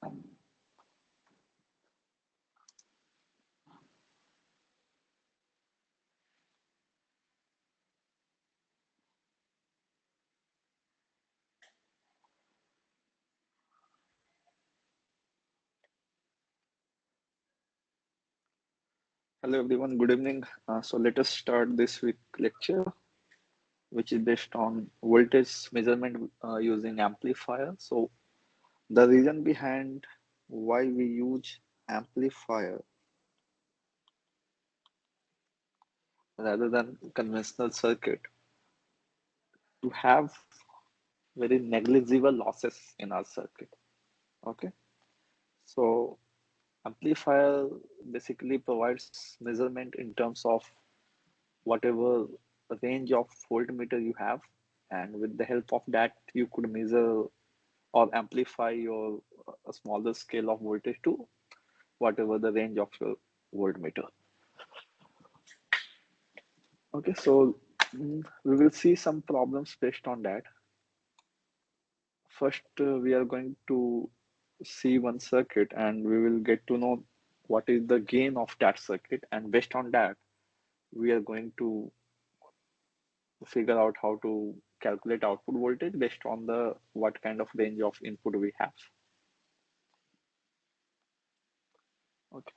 Hello everyone, good evening. So let us start this week lecture, which is based on voltage measurement using amplifier. So the reason behind why we use amplifier rather than conventional circuit to have very negligible losses in our circuit. Okay, so amplifier basically provides measurement in terms of whatever range of voltmeter you have, and with the help of that you could measure or amplify your a smaller scale of voltage to whatever the range of your voltmeter. Okay, so we will see some problems based on that. First, we are going to see one circuit and we will get to know what is the gain of that circuit, and based on that we are going to figure out how to calculate output voltage based on the what kind of range of input we have. Okay.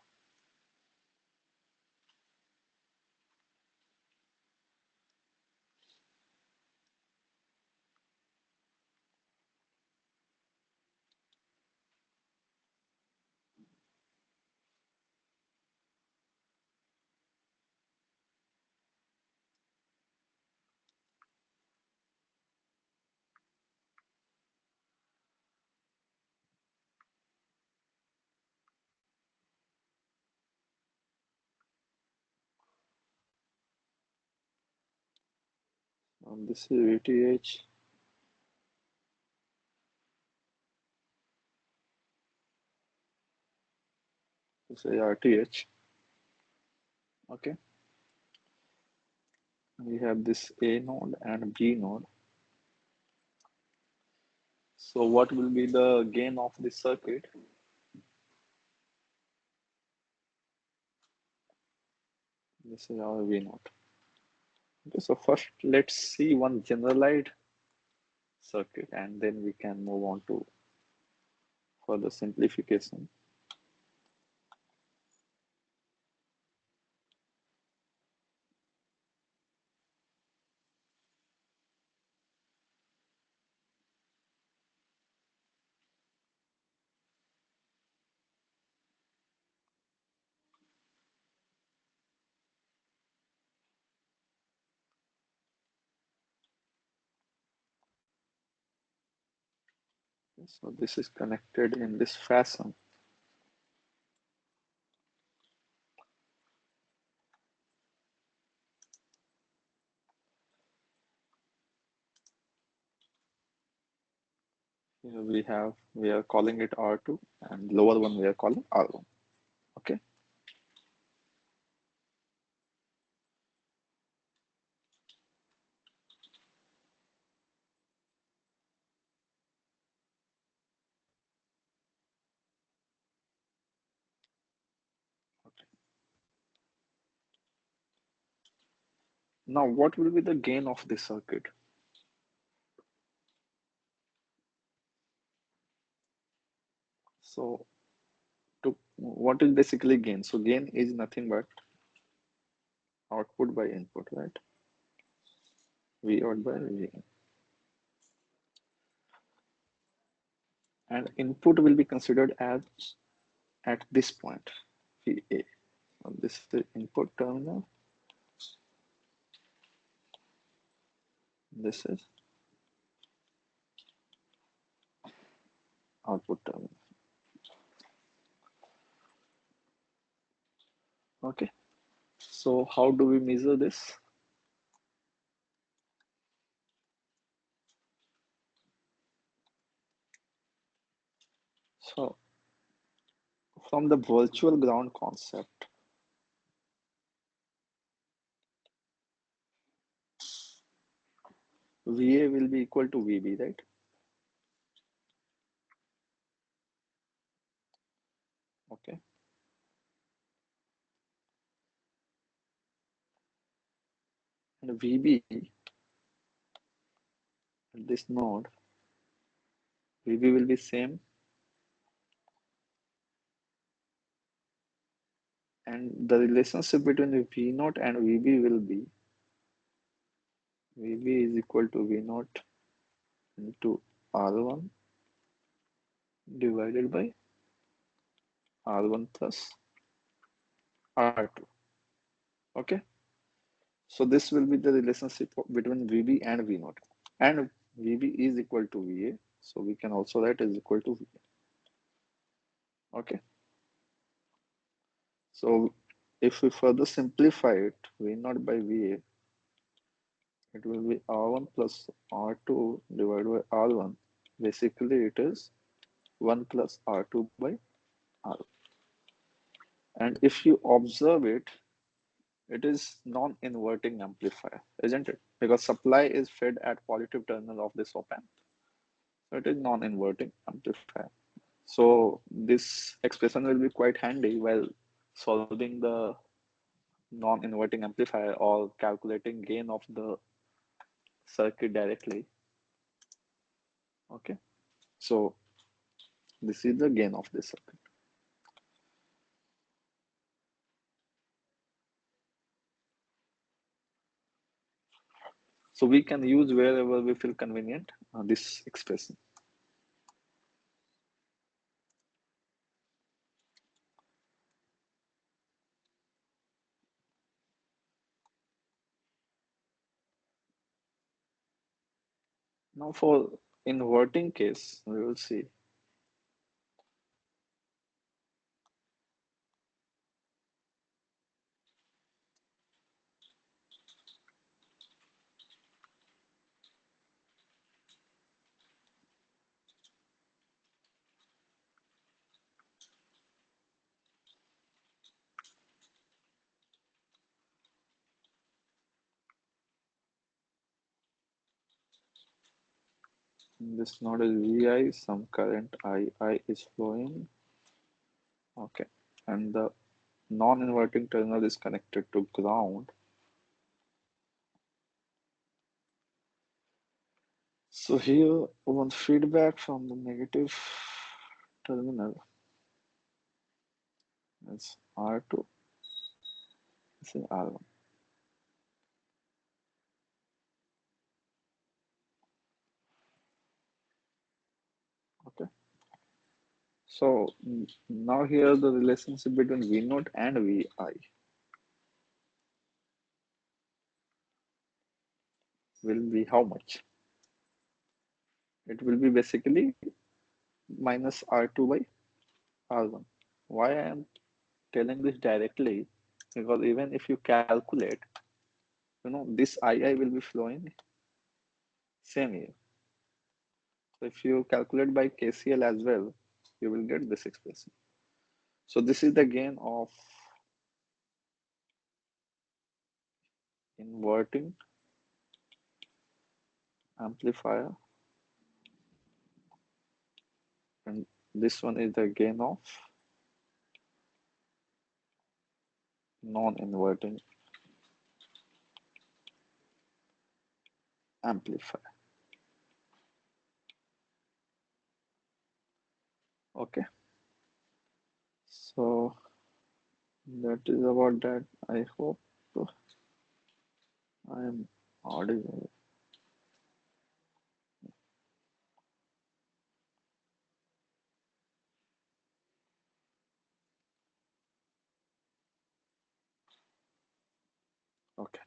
This is VTH. This is RTH. Okay. We have this A node and B node. So what will be the gain of this circuit? This is our V node. Okay, so first let's see one generalized circuit and then we can move on to further simplification. So this is connected in this fashion. Here we are calling it R2 and lower one we are calling R1. Okay. Now what will be the gain of this circuit? So to what is basically gain? So gain is nothing but output by input, right? V out by V. And input will be considered as at this point, VA. So this is the input terminal. This is output terminal. Okay. So how do we measure this? So from the virtual ground concept, VA will be equal to VB, right? Okay, and VB at this node, VB will be same, and the relationship between the V naught and VB will be VB is equal to V naught into R1 divided by R1 plus R2. Okay, so this will be the relationship between VB and V naught, and VB is equal to VA, so we can also write is equal to VA. Okay, so if we further simplify it, V naught by VA, it will be R1 plus R2 divided by R1. Basically, it is 1 plus R2 by R1. And if you observe it, it is non-inverting amplifier, isn't it? Because supply is fed at positive terminal of this op amp. So it is non-inverting amplifier. So this expression will be quite handy while solving the non-inverting amplifier or calculating gain of the circuit directly. Okay, so this is the gain of this circuit. So we can use wherever we feel convenient this expression. Now for inverting case, we will see. This node is Vi, some current II is flowing. Okay, and the non-inverting terminal is connected to ground. So here one feedback from the negative terminal is R2, this is R1. Okay, so now here the relationship between V naught and Vi will be how much? It will be basically minus R2 by R1. Why I am telling this directly? Because even if you calculate, this II will be flowing same here. So if you calculate by KCL as well, you will get this expression. So this is the gain of inverting amplifier, and this one is the gain of non-inverting amplifier. Okay, so that is about that. I hope I am audible. Okay,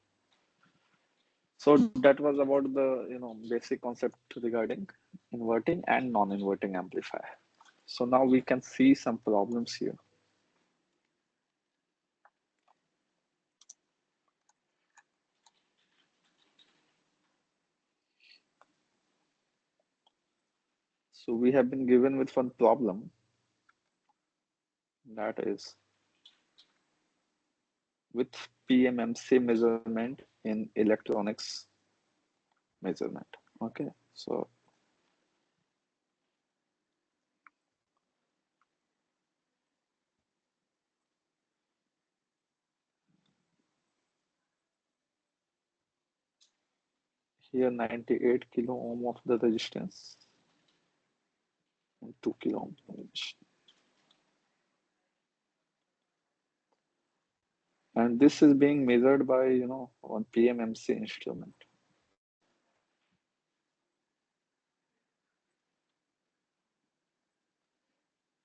so that was about the basic concept regarding inverting and non-inverting amplifier. So now we can see some problems here. So we have been given with one problem, that is with PMMC measurement in electronics measurement. Okay, so here 98 kilo ohm of the resistance and 2 kilo ohm resistance. And this is being measured by, on PMMC instrument.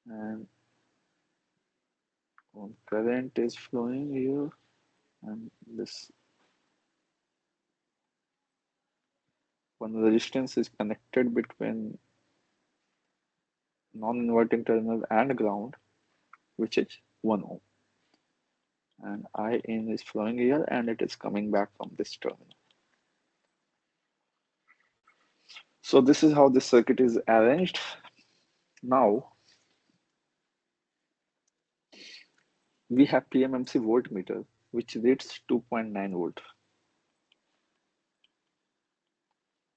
And current is flowing here, and this one resistance is connected between non-inverting terminal and ground, which is 1 ohm. And I in is flowing here, and it is coming back from this terminal. So this is how this circuit is arranged. Now we have PMMC voltmeter, which reads 2.9 volt.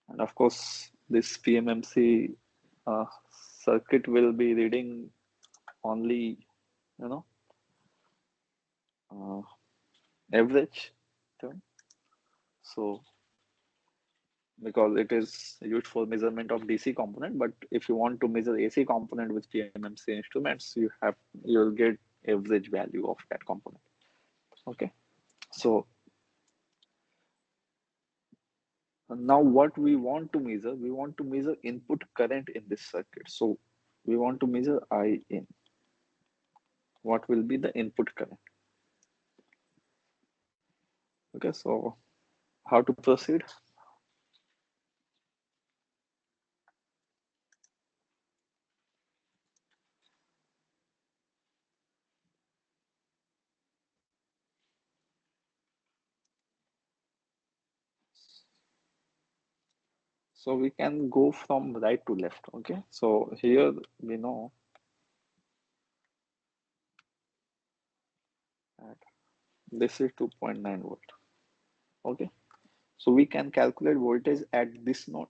And of course, this PMMC circuit will be reading only, you know, uh, average term. So because it is used for measurement of DC component, but if you want to measure AC component with PMMC instruments, you'll get average value of that component. Okay, so now what we want to measure input current in this circuit. So we want to measure I in. What will be the input current? Okay, so how to proceed? So we can go from right to left. Okay, so here we know that this is 2.9 volt. Okay, so we can calculate voltage at this node.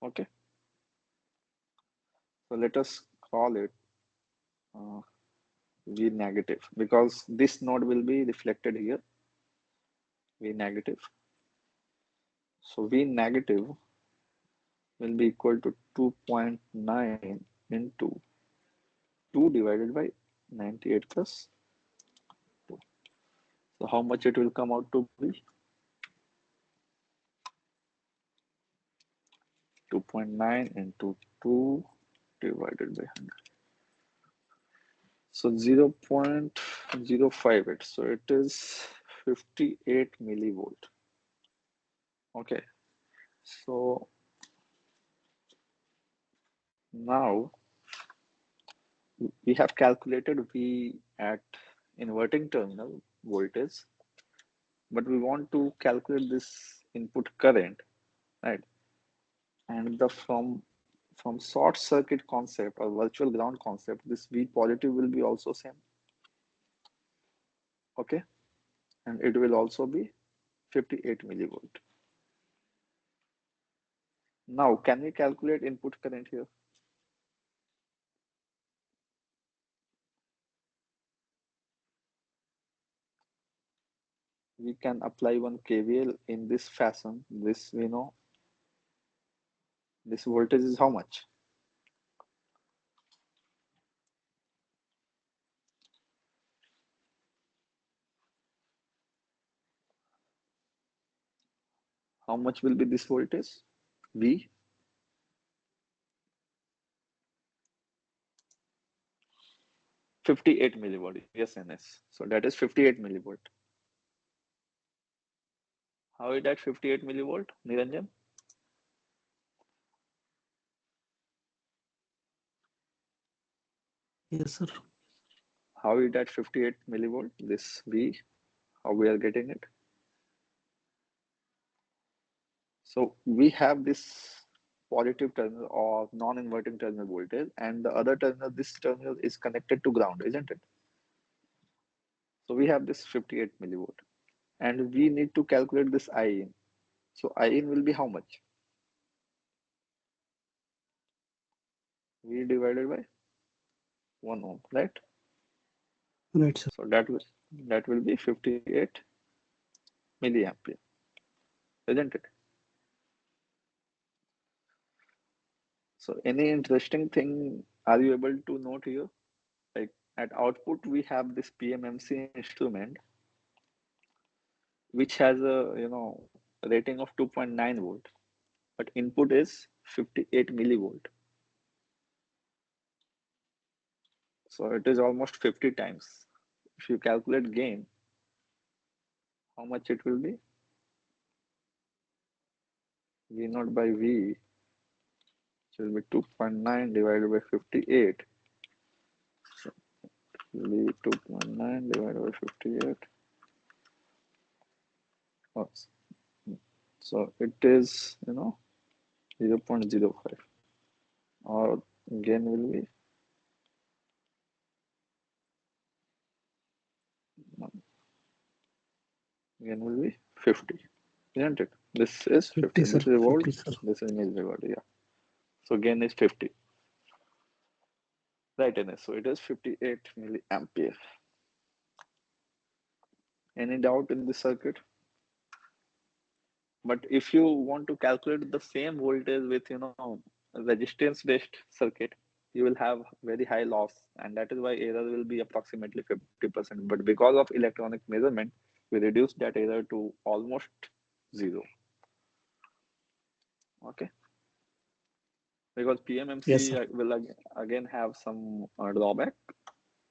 Okay, so let us call it uh, V negative, because this node will be reflected here, V negative. So V negative will be equal to 2.9 into 2 divided by 98 plus 2. So how much it will come out to be? 2.9 into 2 divided by 100. So 0.058. So it is 58 millivolt. Okay. So now we have calculated V at inverting terminal voltage, but we want to calculate this input current, right? And the from short circuit concept or virtual ground concept, this V positive will be also same. Okay, and it will also be 58 millivolt. Now, can we calculate input current here? We can apply one KVL in this fashion. This we know this voltage is how much? How much will be this voltage? V 58 millivolt. Yes, NS. So that is 58 millivolt. How is that 58 millivolt, Niranjan? Yes, sir. How is that 58 millivolt? This V, how we are getting it? So we have this positive terminal or non-inverting terminal voltage, and the other terminal, this terminal is connected to ground, isn't it? So we have this 58 millivolt, and we need to calculate this I in. So I in will be how much? V divided by 1 ohm, right? Right, sir. So that will be 58 milliampere. isn't it? So any interesting thing are you able to note here? Like at output, we have this PMMC instrument, which has a rating of 2.9 volt, but input is 58 millivolt. So it is almost 50 times. If you calculate gain, how much it will be? V naught by V, which will be 2.9 divided by 58. So it will be 2.9 divided by 58. Oh, so it is 0.05, or gain will be gain will be 50, isn't it? This is 50, 50. sir. This is volt. 50, sir. This is millivolt. Yeah. So gain is 50. Right, Ines. So it is 58 milliampere. Any doubt in this circuit? But if you want to calculate the same voltage with resistance based circuit, you will have very high loss, and that is why error will be approximately 50%. But because of electronic measurement, we reduce that error to almost zero. Okay, because Yes, PMMC sir. will again have some drawback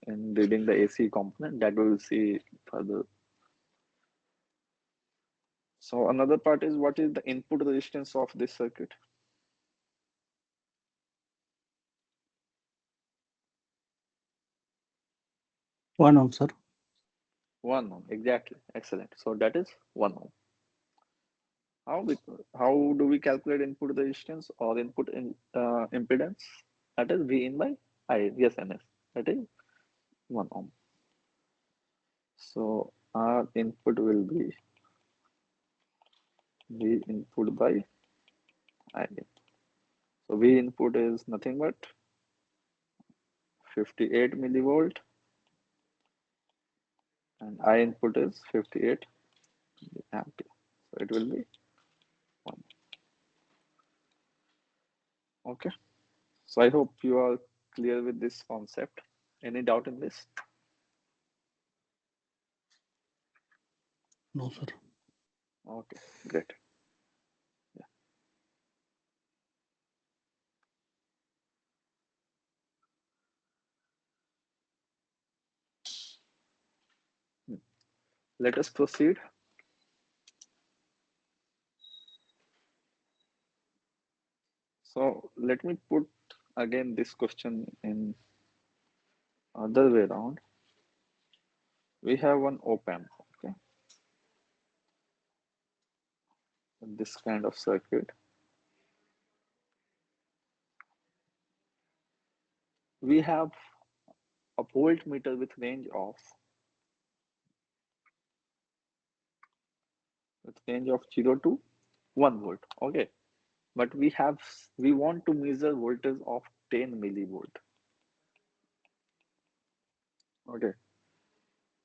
in reading the AC component that we will see further. So another part is, what is the input resistance of this circuit? 1 ohm, sir. 1 ohm, exactly. Excellent. So that is 1 ohm. How we, how do we calculate input resistance or input impedance? That is V in by I. Yes, NS. That is 1 ohm. So our input will be V input by I. So V input is nothing but 58 millivolt, and I input is 58 ampere. So it will be 1. Okay. So I hope you are clear with this concept. Any doubt in this? No, sir. Okay, great. Yeah. Hmm. Let us proceed. So let me put again this question in other way around. We have one op amp, okay, this kind of circuit. We have a voltmeter with range of 0 to 1 volt. Okay, but we want to measure voltage of 10 millivolt. Okay,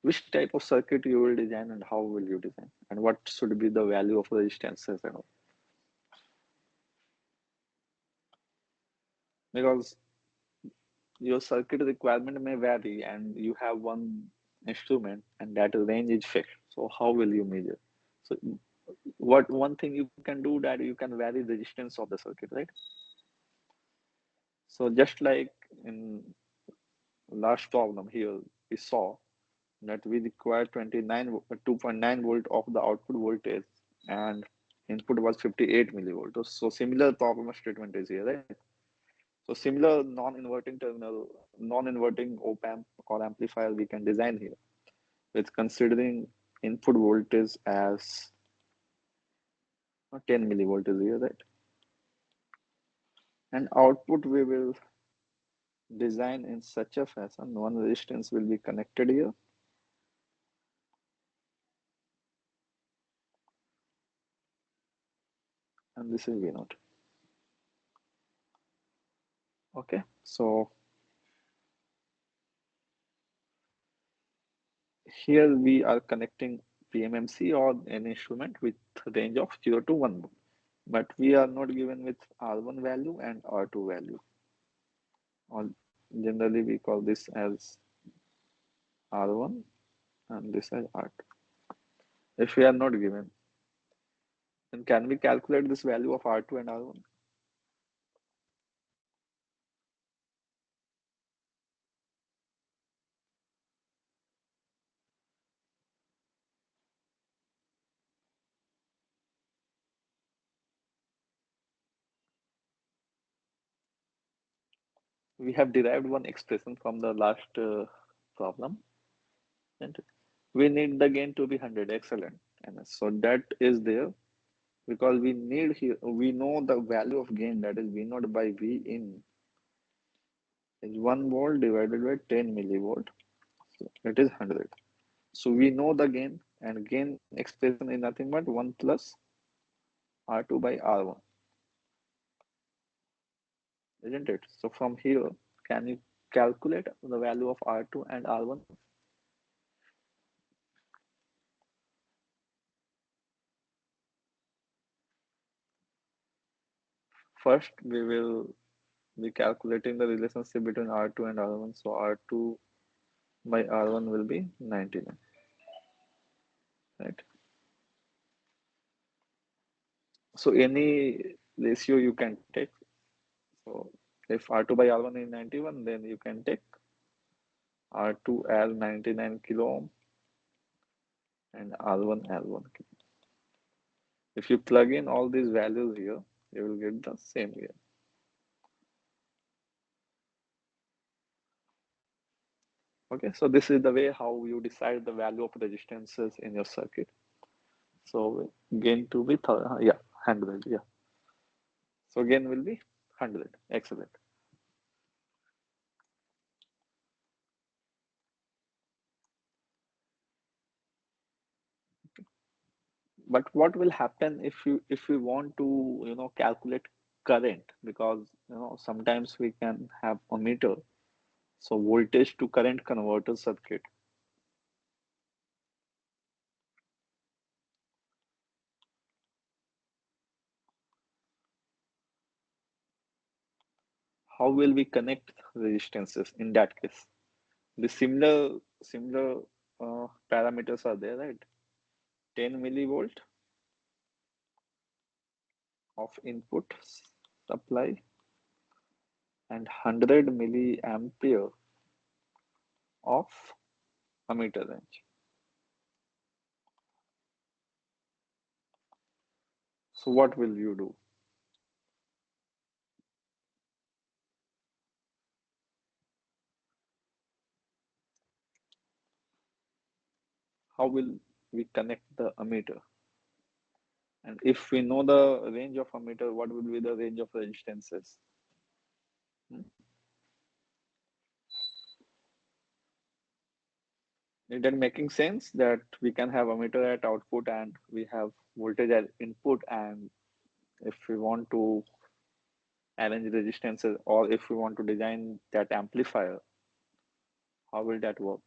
which type of circuit you will design and how will you design, and what should be the value of resistances and all? Because your circuit requirement may vary and you have one instrument and that range is fixed. So how will you measure? So what one thing you can do, that you can vary the resistance of the circuit, right? So just like in last problem here, we saw that we require 2.9 volt of the output voltage, and input was 58 millivolt. So similar problem statement is here, right? So similar non-inverting op amp or amplifier we can design here with considering input voltage as 10 millivolt is here, right? And output we will design in such a fashion, one resistance will be connected here, and this is V naught. Okay, so here we are connecting PMMC or an instrument with range of 0 to 1 volt. But we are not given with R1 value and R2 value. Or generally we call this as R1 and this as R2. If we are not given, then can we calculate this value of R2 and R1? We have derived one expression from the last problem, and we need the gain to be 100. Excellent. And so that is there because we need here, we know the value of gain, that is V naught by V in is 1 volt divided by 10 millivolt. So it is 100. So we know the gain, and gain expression is nothing but 1 plus R2 by R1, isn't it? So from here, can you calculate the value of R2 and R1? First, we will be calculating the relationship between R2 and R1. So R2 by R1 will be 99, right? So any ratio you can take. So if R2 by R1 is 91, then you can take R2 as 99 kilo ohm and R1 as 1 kilo. If you plug in all these values here, you will get the same here. Okay, so this is the way how you decide the value of resistances in your circuit. So gain to be, yeah, 100, yeah. So gain will be 100, excellent. But what will happen if we want to calculate current, because sometimes we can have a meter, so voltage to current converter circuit. How will we connect resistances in that case? The similar parameters are there, right? 10 millivolt of input supply and 100 milliampere of ammeter range. So what will you do? How will we connect the ammeter? And if we know the range of ammeter, what would be the range of resistances? Hmm? Is that making sense that we can have ammeter at output and we have voltage at input, and if we want to arrange resistances or if we want to design that amplifier, how will that work?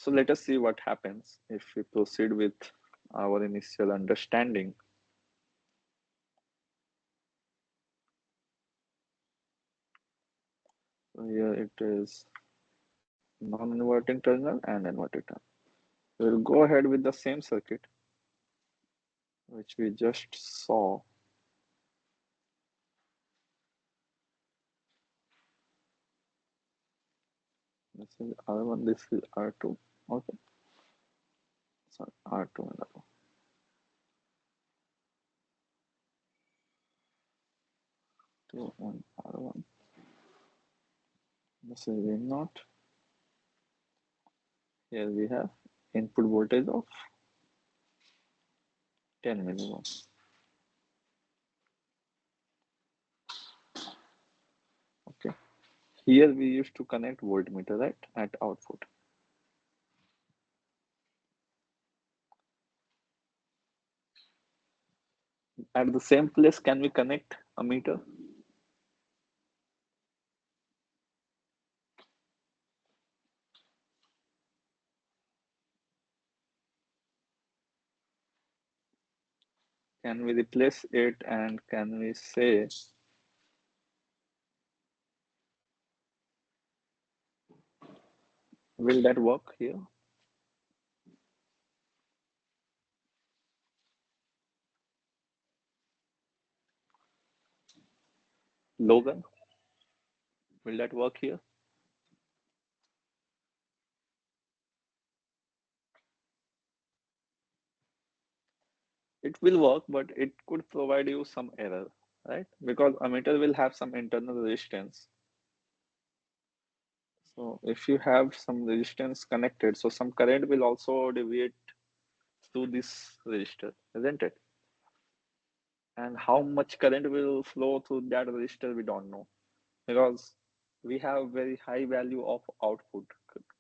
So let us see what happens if we proceed with our initial understanding. So here it is non-inverting terminal and inverting terminal. We'll go ahead with the same circuit which we just saw. This is R1, this is R2. Okay, sorry, R2 and R1. 2 and R1. This is V naught. Here we have input voltage of 10 milliohms. Okay. Here we used to connect voltmeter, right, at output. At the same place, can we connect a meter? can we replace it and can we say, will that work here? Logan, will that work here? It will work, but it could provide you some error, right? Because ammeter will have some internal resistance. So if you have some resistance connected, so some current will also deviate through this resistor, isn't it? And how much current will flow through that resistor, we don't know because we have very high value of output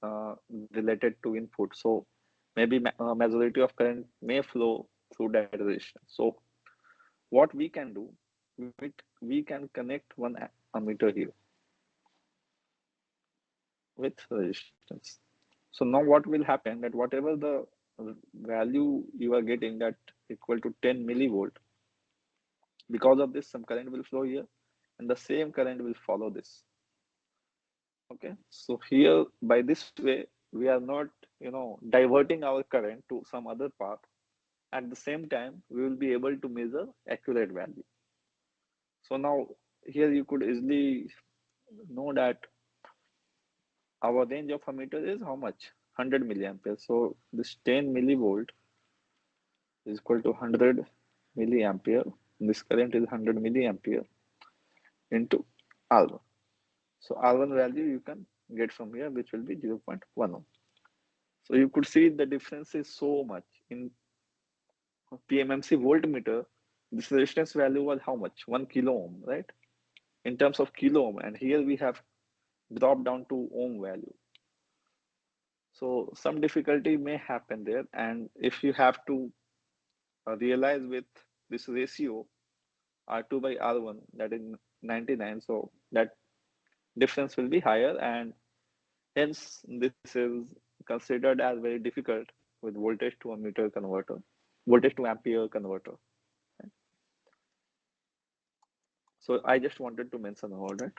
uh, related to input. So maybe majority of current may flow through that resistor. So what we can do, we can connect one ammeter here with resistance. So now what will happen that whatever the value you are getting that equal to 10 millivolt, because of this some current will flow here and the same current will follow this. Okay, so here by this way we are not diverting our current to some other path. At the same time we will be able to measure accurate value. So now here you could easily know that our range of ammeter is how much? 100 milliampere. So this 10 millivolt is equal to 100 milliampere. This current is 100 milliampere into R1. So R1 value you can get from here, which will be 0.1 ohm. So you could see the difference is so much. In PMMC voltmeter, this resistance value was how much? 1 kilo ohm, right? In terms of kilo ohm, and here we have dropped down to ohm value. So some difficulty may happen there, and if you have to realize with this ratio R2 by R1, that is 99, so that difference will be higher, and hence this is considered as very difficult with voltage to ammeter converter, voltage to ampere converter. So I just wanted to mention all that.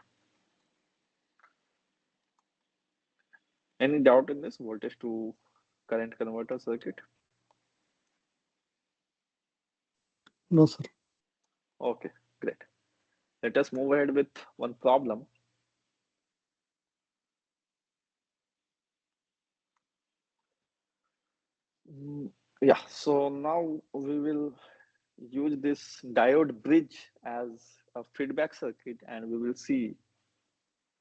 Any doubt in this voltage to current converter circuit? No, sir. Okay, great. Let us move ahead with one problem. Mm, Yeah, so now we will use this diode bridge as a feedback circuit, and we will see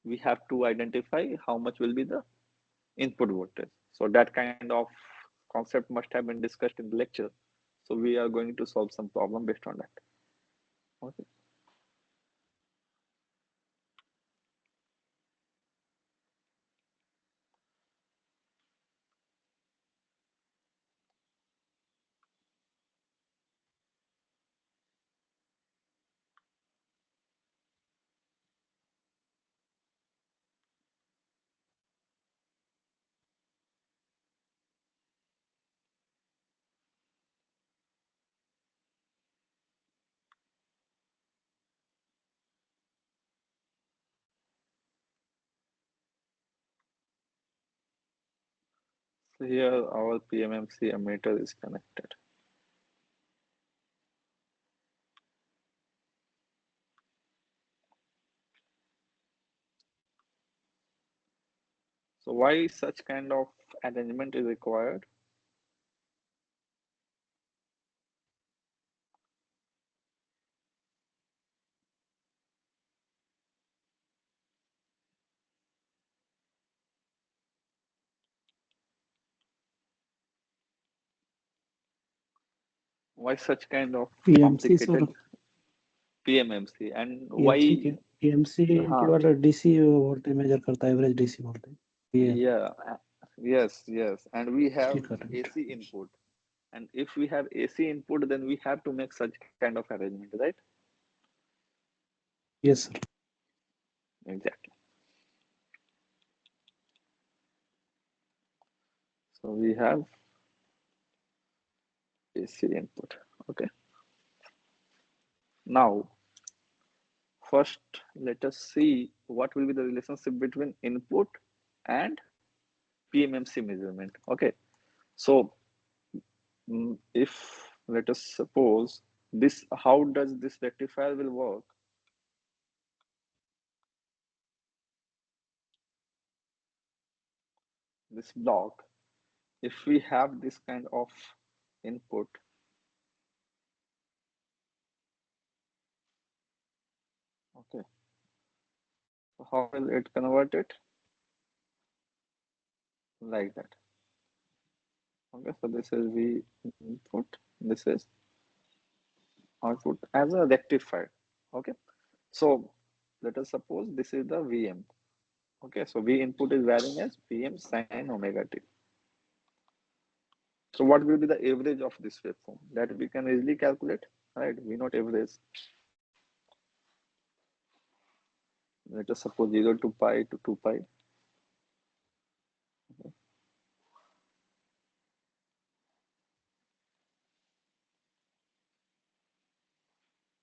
we have to identify how much will be the input voltage. So that kind of concept must have been discussed in the lecture. So we are going to solve some problem based on that. Okay. So here our PMMC emitter is connected. So why such kind of arrangement is required? Why such kind of PMC, sir. complicated PMMC and PMC why? के PMC Huh, केवल DC voltage measure करता है, average DC voltage ये है yeah, yes, and we उसकी have current. AC input. And if we have AC input, then we have to make such kind of arrangement, right? Yes sir. Exactly. So we have AC input. Okay. Now, first, let us see what will be the relationship between input and PMMC measurement. Okay, so if let us suppose this, how does this rectifier will work? This block, if we have this kind of input, okay, so how will it convert it? Like that. Okay, so this is V input, this is output as a rectifier. Okay, so let us suppose this is the Vm. Okay, so V input is varying as Vm sine omega t. So what will be the average of this waveform? That we can easily calculate, right? V naught average. Let us suppose 0 to pi to 2 pi.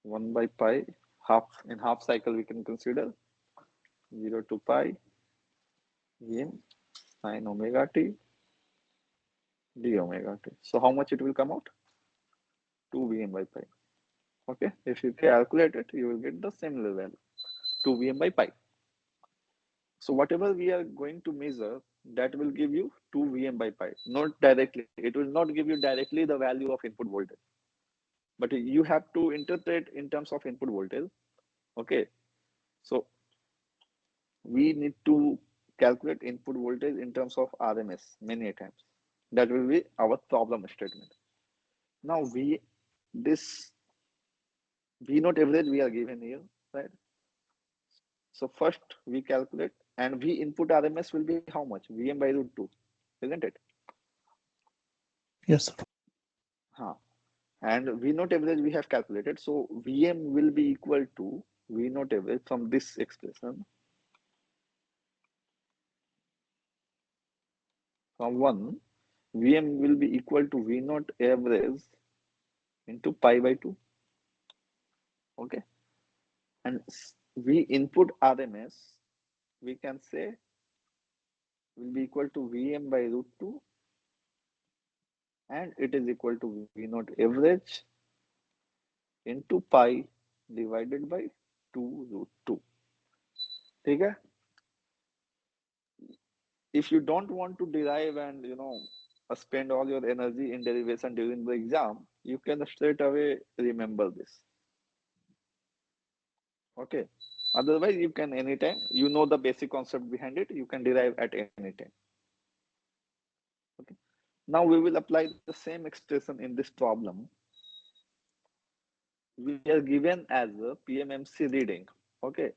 1 by pi, half in half cycle we can consider 0 to pi Vm sine omega t d omega t. So how much it will come out? 2 Vm by pi. Okay, if you calculate it, you will get the similar value, 2 Vm by pi. So whatever we are going to measure, that will give you 2 Vm by pi. Not directly. It will not give you directly the value of input voltage, but you have to interpret in terms of input voltage. Okay, so we need to calculate input voltage in terms of RMS many times. That will be our problem statement. Now this V naught average we are given here, right? So first we calculate, and V input RMS will be how much? Vm by root 2, isn't it? Yes, sir. Huh. And V naught average we have calculated. So Vm will be equal to V naught average from this expression from 1. Vm will be equal to V naught average into pi by 2. Okay. And V input RMS we can say will be equal to Vm by root 2, and it is equal to V naught average into pi divided by 2 root 2. Okay. If you don't want to derive and spend all your energy in derivation during the exam, you can straight away remember this. Okay. Otherwise, you can anytime, the basic concept behind it, you can derive at any time. Okay. Now we will apply the same expression in this problem. We are given as a PMMC reading. Okay.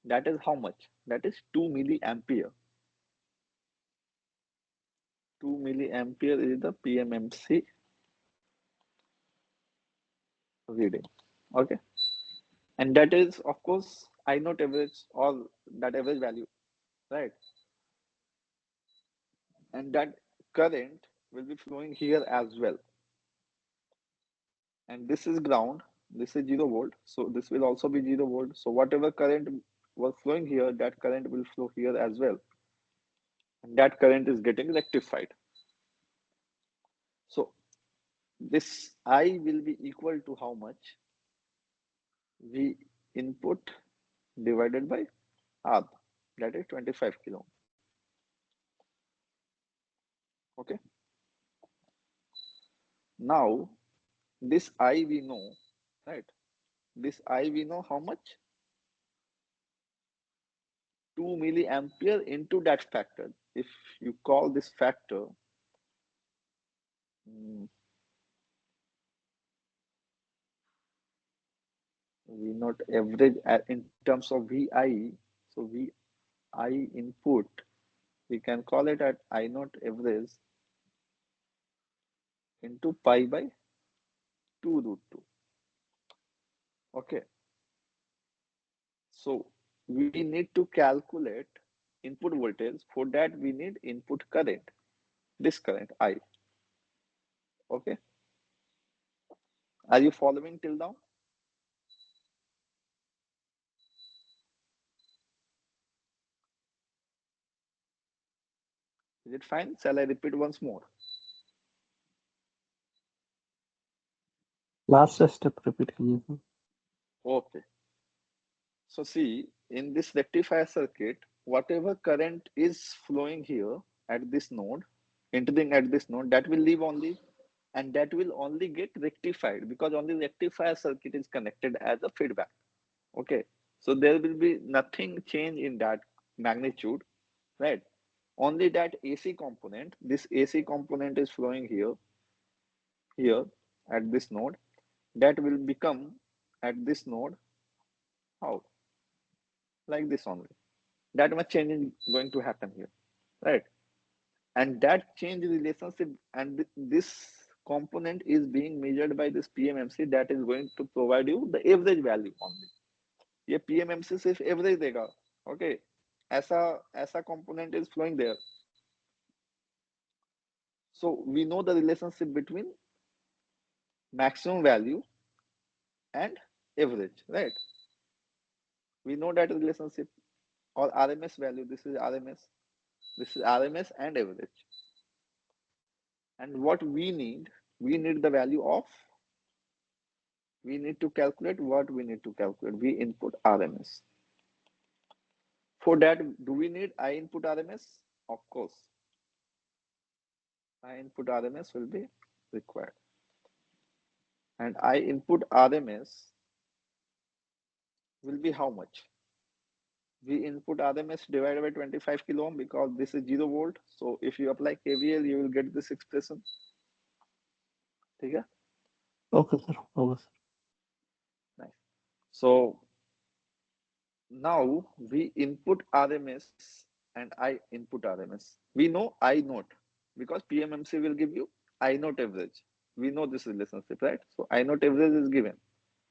That is how much? That is 2 milliampere. 2 milliampere is the PMMC reading. Okay. And that is, of course, I not average all that average value, right? And that current will be flowing here as well. And this is ground, this is 0 volt, so this will also be 0 volt. So whatever current was flowing here, that current will flow here as well. And that current is getting rectified. So this I will be equal to how much? V input divided by R, that is 25 kilo. Okay. Now this I we know, right? This I we know how much? 2 milliampere into that factor. If you call this factor, mm, we not average in terms of VI. So VI input, we can call it at I not average into pi by 2 root 2. Okay. So we need to calculate input voltage. For that, we need input current. This current I. Okay. Are you following till now? Is it fine? Shall I repeat once more? Last step repeat कीजिए sir. Okay. So see, in this rectifier circuit, whatever current is flowing here at this node, entering at this node, that will leave only, and that will only get rectified because only rectifier circuit is connected as a feedback. Okay. So there will be nothing change in that magnitude, right? Only that AC component, this AC component is flowing here at this node, that will become at this node, how? Like this only. That much change is going to happen here, right? And that change relationship and this component is being measured by this PMMC that is going to provide you the average value only. ये PMMC सिर्फ average देगा, okay? ऐसा ऐसा component is flowing there. So we know the relationship between maximum value and average, right? We know that relationship or RMS value. This is RMS. This is RMS and average. And what we need the value of, we need to calculate what we need to calculate. We input RMS. For that, do we need I input RMS? Of course, I input RMS will be required. And I input RMS will be how much? We input RMS divided by 25 kilo ohm because this is 0 volt. So if you apply KVL, you will get this expression. Okay? Okay sir, होगा sir. Nice. So now we input RMS and I input RMS. We know I naught because PMMC will give you I naught average. We know this relationship, right? So I naught average is given,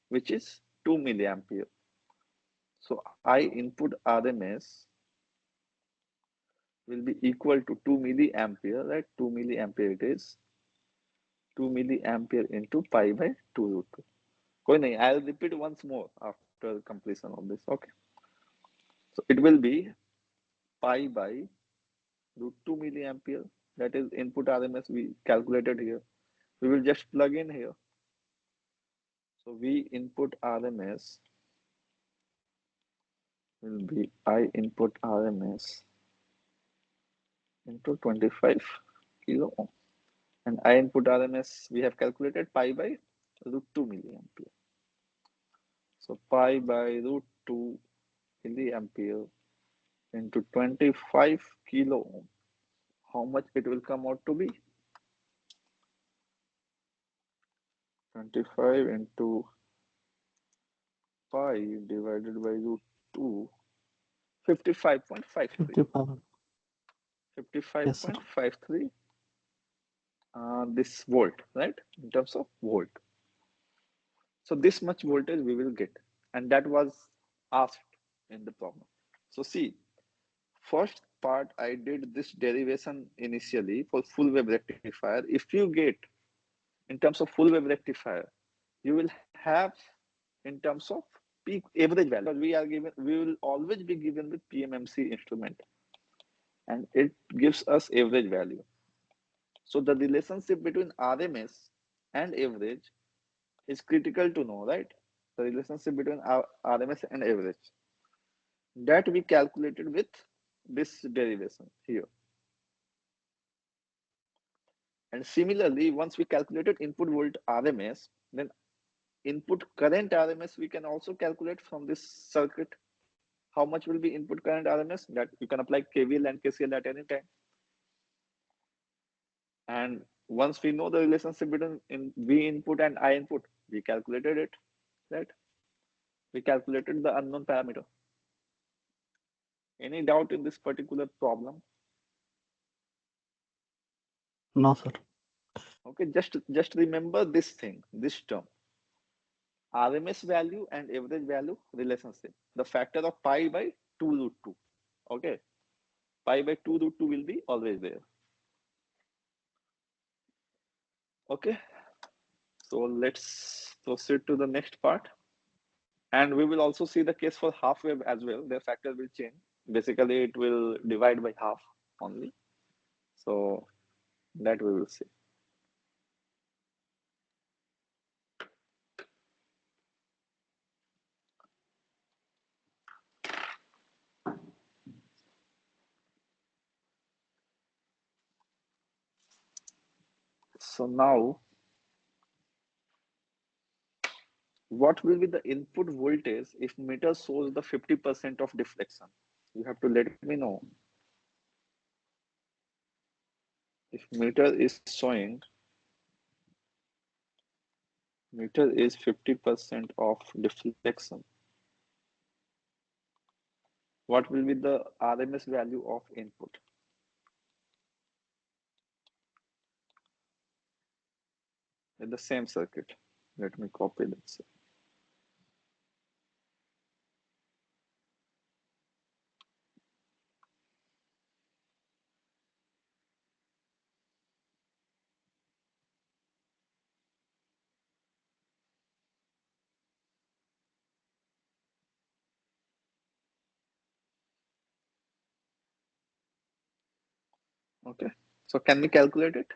which is 2 milliampere. So I input RMS will be equal to 2 milliampere, right? 2 milliampere it is. 2 milliampere into pi by 2 root 2. कोई नहीं, I'll repeat once more after completion of this. Okay. So it will be pi by root 2 milliampere. That is input RMS we calculated here. We will just plug in here. So we input RMS will be I input RMS into 25 kilo ohm. And I input RMS we have calculated pi by root 2 milliampere. So pi by root 2 milliampere into 25 kilo ohm. How much it will come out to be? 25 into pi divided by root 2, 55.53. 55। Yes sir. 55.53 this volt, right? In terms of volt. So this much voltage we will get, and that was asked in the problem. So see, first part I did this derivation initially for full wave rectifier. If you get in terms of full wave rectifier, you will have in terms of peak average value because we will always be given with PMMC instrument, and it gives us average value. So the relationship between RMS and average is critical to know, right? The relationship between RMS and average that we calculated with this derivation here. And similarly, once we calculated input volt RMS, then input current RMS we can also calculate from this circuit. How much will be input current RMS? That you can apply KVL and KCL at any time. And once we know the relationship between V input and I input, we calculated it, right? We calculated the unknown parameter. Any doubt in this particular problem? No sir. Okay, just remember this thing, this term. RMS value and average value relationship. The factor of pi by 2 root 2. Okay. Pi by 2 root 2 will be always there. Okay. So let's proceed to the next part. And we will also see the case for half wave as well. Their factor will change. Basically, it will divide by half only. So that we will see. So now, what will be the input voltage if meter shows the 50% of deflection? You have to let me know. If meter is 50% of deflection, what will be the RMS value of input in the same circuit? Let me copy this. Okay. So can we calculate it?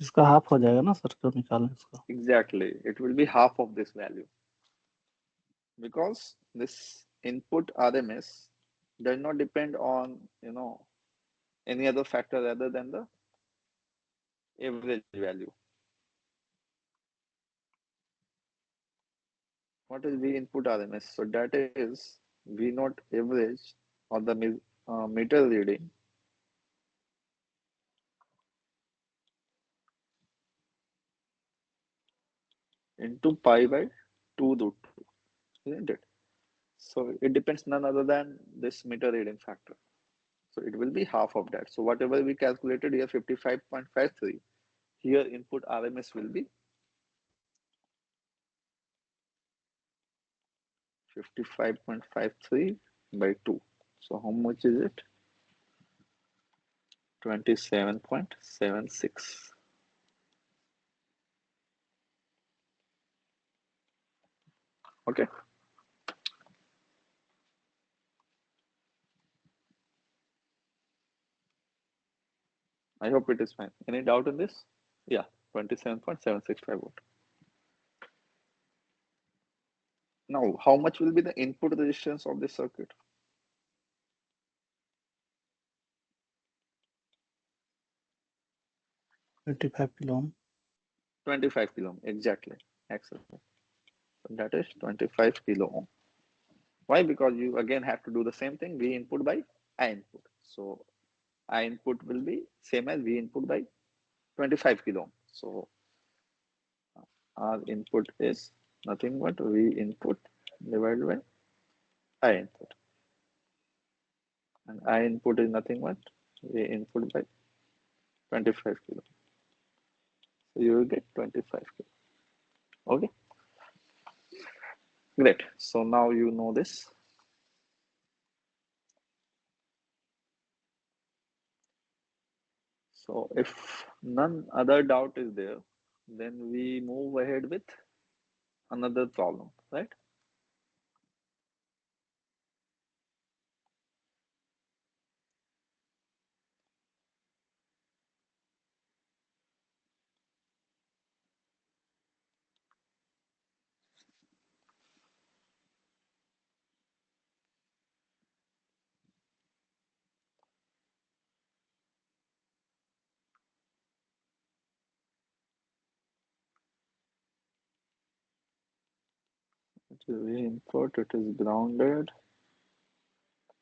इसका half हो जाएगा ना sir जो निकालें इसका Exactly. It will be half of this value because this input RMS does not depend on, any other factor other than the average value. What is V input RMS? So that is V naught average or the meter reading into pi by 2 root 2, isn't it? So it depends none other than this meter reading factor. So it will be half of that. So whatever we calculated here, 55.53, here input RMS will be 55.53 by 2. So how much is it? 27.76. Okay. I hope it is fine. Any doubt in this? Yeah, 27.765 volt. Now, how much will be the input resistance of this circuit? 25 kilo ohm 25 kilo ohm. Exactly. Excellent. So that is 25 kilo ohm. Why? Because you again have to do the same thing, V input by I input. So I input will be same as V input by 25 kilo ohm. So our input is nothing but V input divided by I input. And I input is nothing but V input by 25 kilo. So you will get 25 kilo. Okay, great. So now you know this. So if none other doubt is there, then we move ahead with another problem, right? It is V input, it is grounded,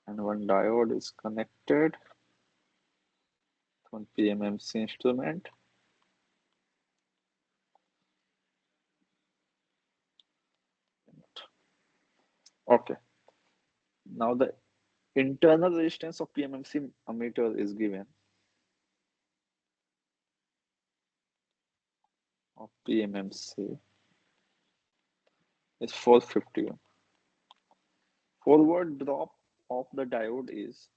and one diode is connected to PMMC instrument. Okay, now the internal resistance of PMMC meter is given. of PMMC is 450 ohm. Forward drop of the diode is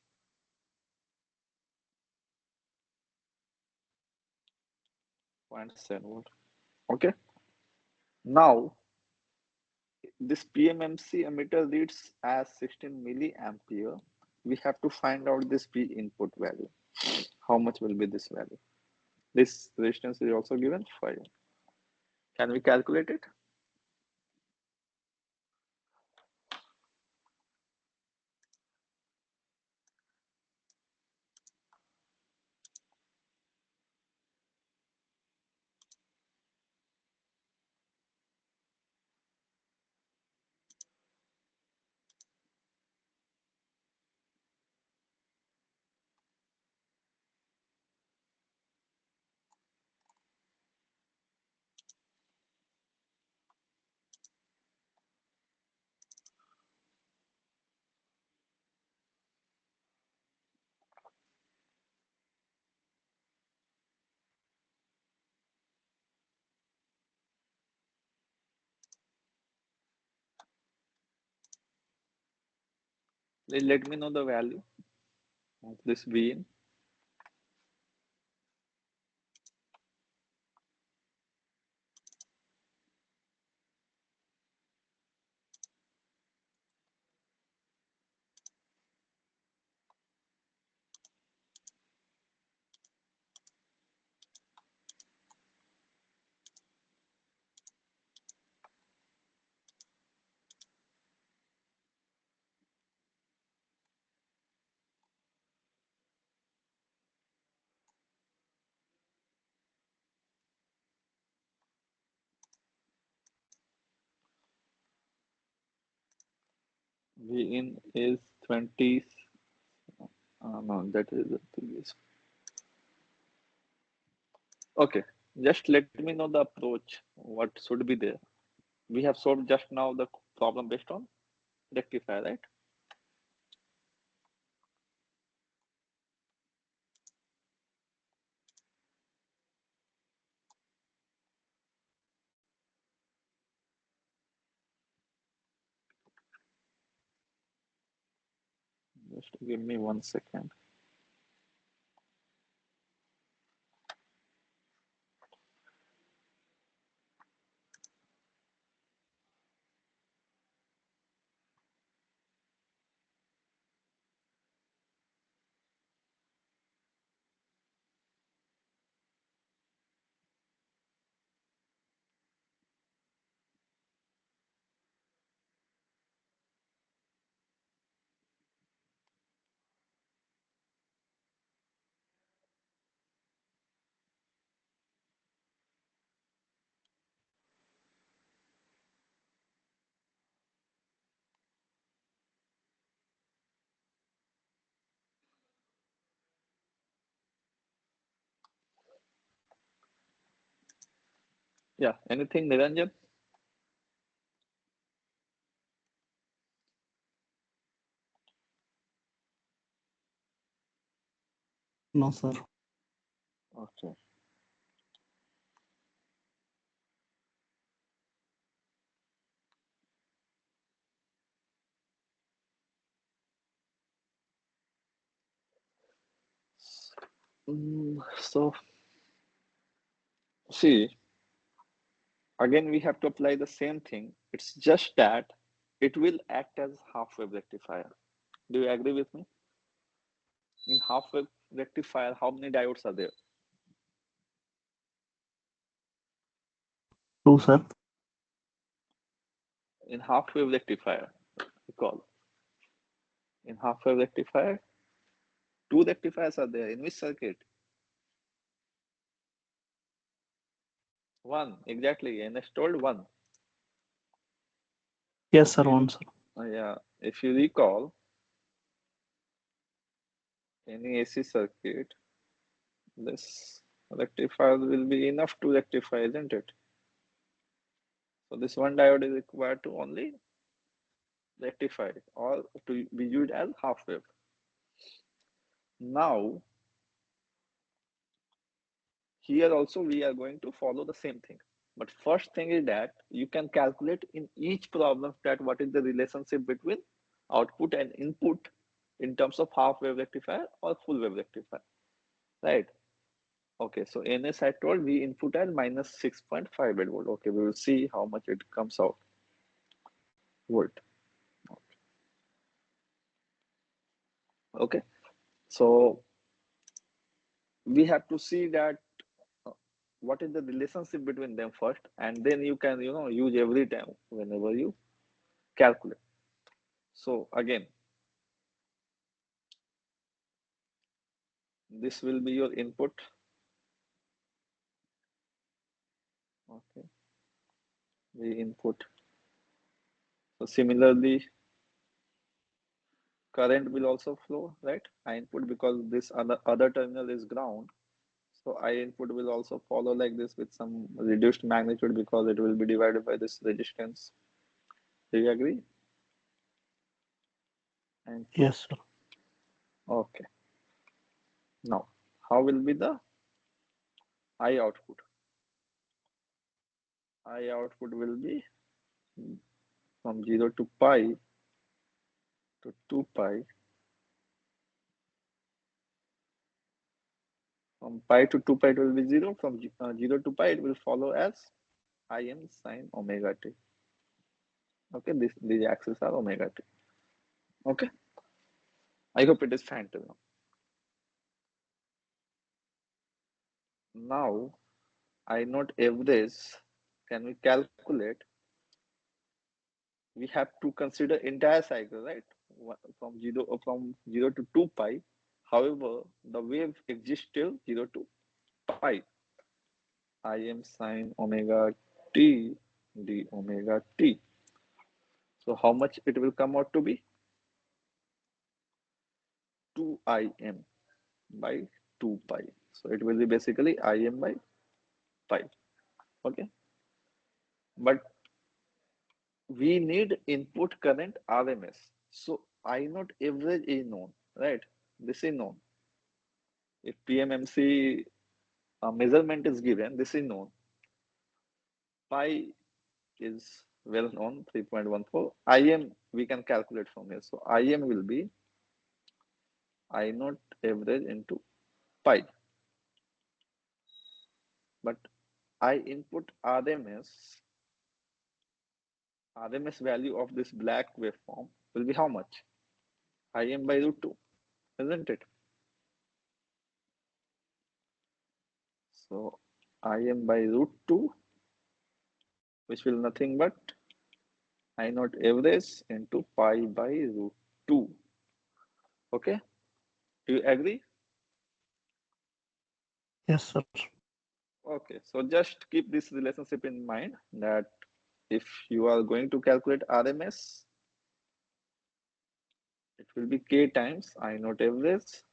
0.7 volt. Okay. Now this PMMC emitter reads as 16 milliampere. We have to find out this P input value. How much will be this value? This resistance is also given 5. Can we calculate it? Let me know the value of this V in. V in is 20. No, that is the previous. Okay, just let me know the approach. What should be there? We have solved just now the problem based on rectifier, right? Just give me 1 second. Yeah, anything, Niranjan? No, sir. Okay. So, see, again, we have to apply the same thing. It's just that it will act as half wave rectifier. Do you agree with me? In half wave rectifier, how many diodes are there? True, sir. In half wave rectifier, recall. In half wave rectifier, two rectifiers are there. In which circuit? One, exactly. And I told one. Yes, If sir. you, One, sir. yeah, if you recall, any AC circuit, this rectifier will be enough to rectify, isn't it? So this one diode is required to only rectify or to be used as half wave. Now, here also we are going to follow the same thing. But first thing is that you can calculate in each problem that what is the relationship between output and input in terms of half wave rectifier or full wave rectifier, right? Okay, so NS I told we input at minus 6.58 volt. Okay, we will see how much it comes out volt. Okay, so we have to see that uh, what is the relationship between them first, and then you can use every time whenever you calculate. So again, this will be your input. Okay, the input. So similarly, current will also flow, right? I input, because this other terminal is ground. So I input will also follow like this with some reduced magnitude because it will be divided by this resistance. Do you agree? Input. Yes, sir. Okay. Now, how will be the I output? I output will be from 0 to pi to 2 pi. From pi to 2 pi it will be 0. From 0 to pi it will follow as Im sine omega t. Okay, these axes are omega t. Okay, I hope it is fine till now. Now, I note average. Can we calculate? We have to consider entire cycle, right? From 0 to 2 pi. However, the wave exists till 0 to pi. Im sine omega t d omega t. So how much it will come out to be? 2Im by 2 pi. So it will be basically Im by pi. Okay. But we need input current RMS. So I naught average is known, right? This is known. If PMMC measurement is given, this is known. Pi is well known, 3.14. Im we can calculate from here. So Im will be I naught average into pi. But I input RMS value of this black waveform will be how much? Im by root 2, isn't it? So Im by root 2, which will nothing but I naught average into pi by root 2. Okay, do you agree? Yes, sir. Okay, so just keep this relationship in mind that if you are going to calculate RMS, it will be K times I naught average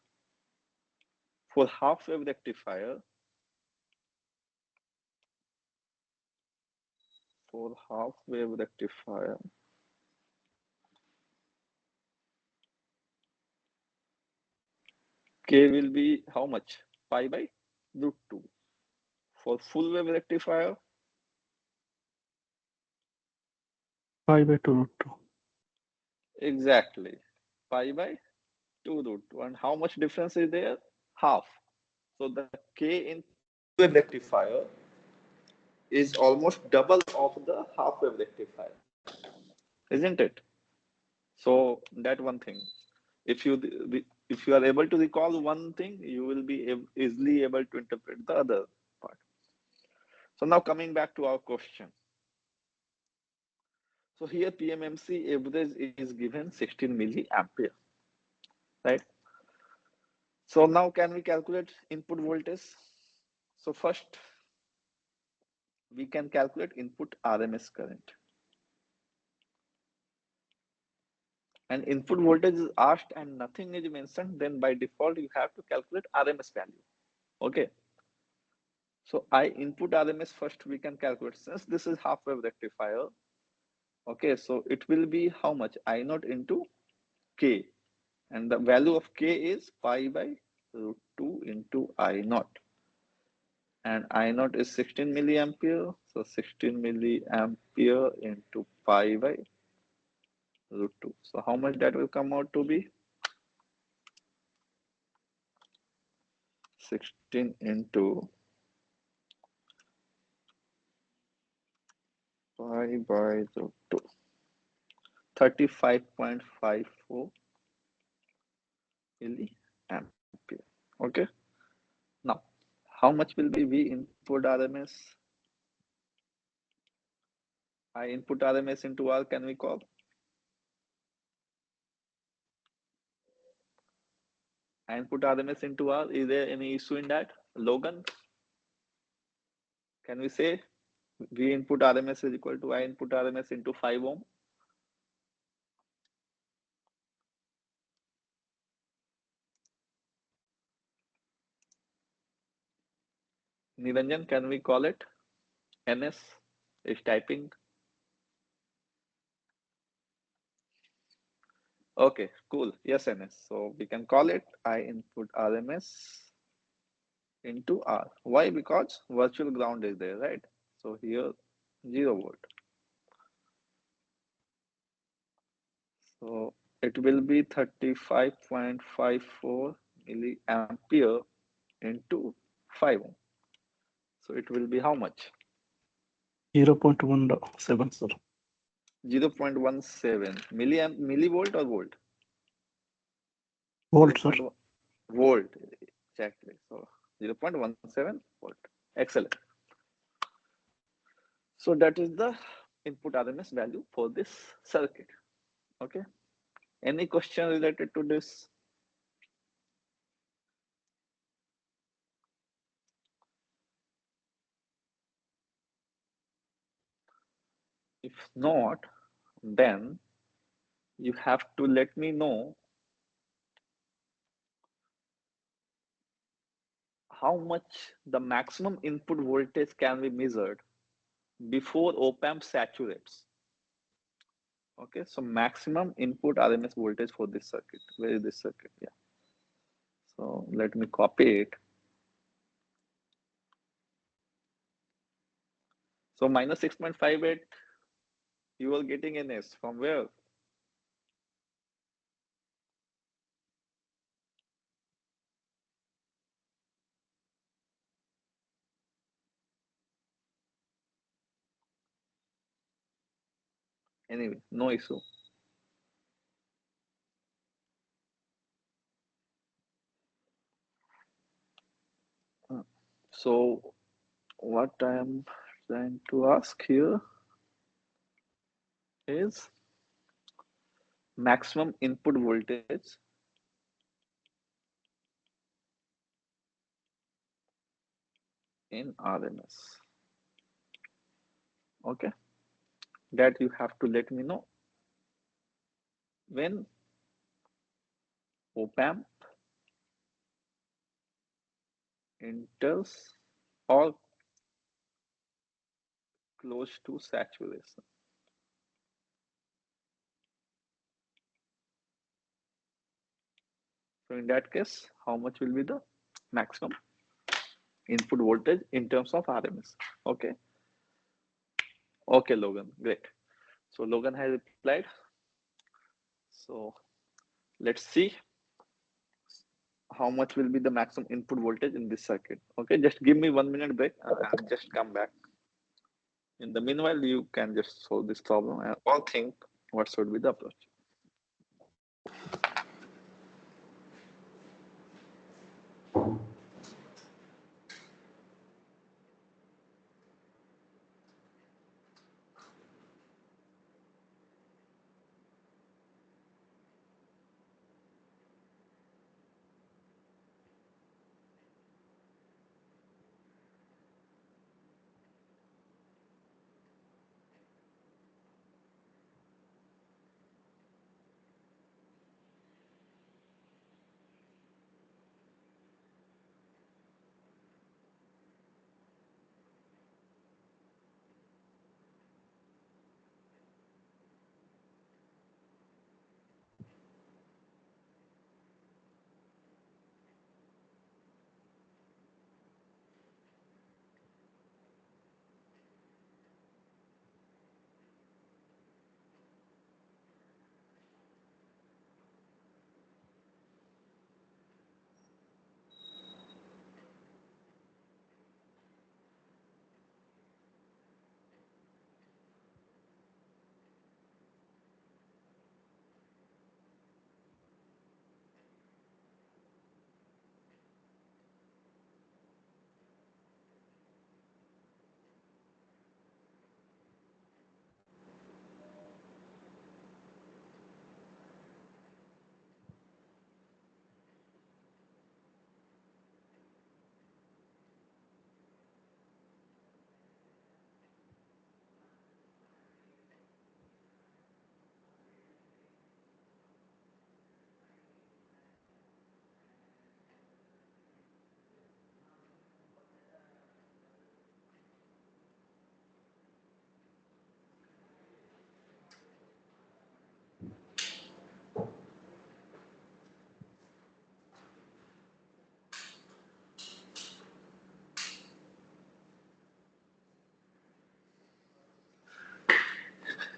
for half wave rectifier. For half wave rectifier, K will be how much? Pi by root 2. For full wave rectifier, 5/2 root 2. exactly pi by 2 root 2. And how much difference is there? Half. So the K in full wave rectifier is almost double of the half wave rectifier, isn't it? So that one thing. If you if you are able to recall one thing, you will be easily able to interpret the other part. So now coming back to our question. So here PMMC average is given 16 milliampere, right? So now can we calculate input voltage? So first we can calculate input RMS current. And input voltage is asked and nothing is mentioned, then by default you have to calculate RMS value. Okay. So I input RMS first we can calculate. Since this is half wave rectifier, okay, so it will be how much? I naught into K. And the value of K is pi by root 2 into I naught. and I naught is 16 milliampere. So 16 milliampere into pi by root 2. So how much that will come out to be? 16 into pi by root 2. 35.54 milliampere. Okay. Now, how much will be V input RMS? I input RMS into R, can we call? I input RMS into R. Is there any issue in that? Logan, can we say V input RMS is equal to I input RMS into 5 ohm? Niranjan, can we call it? NS is typing. Okay, cool. Yes, NS. So we can call it I input RMS into R. Why? Because virtual ground is there, right? So here 0 volt. So it will be 35.54 milliampere into 5 ohm. So it will be how much? 0.17, sir. 0.17 millivolt or volt? Volt, sir. 0.1 volt exactly. So 0.17 volt. Excellent. So that is the input RMS value for this circuit. Okay. Any question related to this? If not, then you have to let me know how much the maximum input voltage can be measured before op-amp saturates. Okay, so maximum input RMS voltage for this circuit. Where is this circuit? Yeah. So let me copy it. So minus 6.58, you are getting NS from where? Anyway, no issue. So what I am trying to ask here is maximum input voltage in RMS. Okay, that you have to let me know when op-amp enters or close to saturation. So in that case, how much will be the maximum input voltage in terms of RMS? Okay. Okay, Logan. Great. So Logan has replied. So let's see how much will be the maximum input voltage in this circuit. Okay, just give me 1 minute break and just come back. In the meanwhile, you can just solve this problem and all think what should be the approach.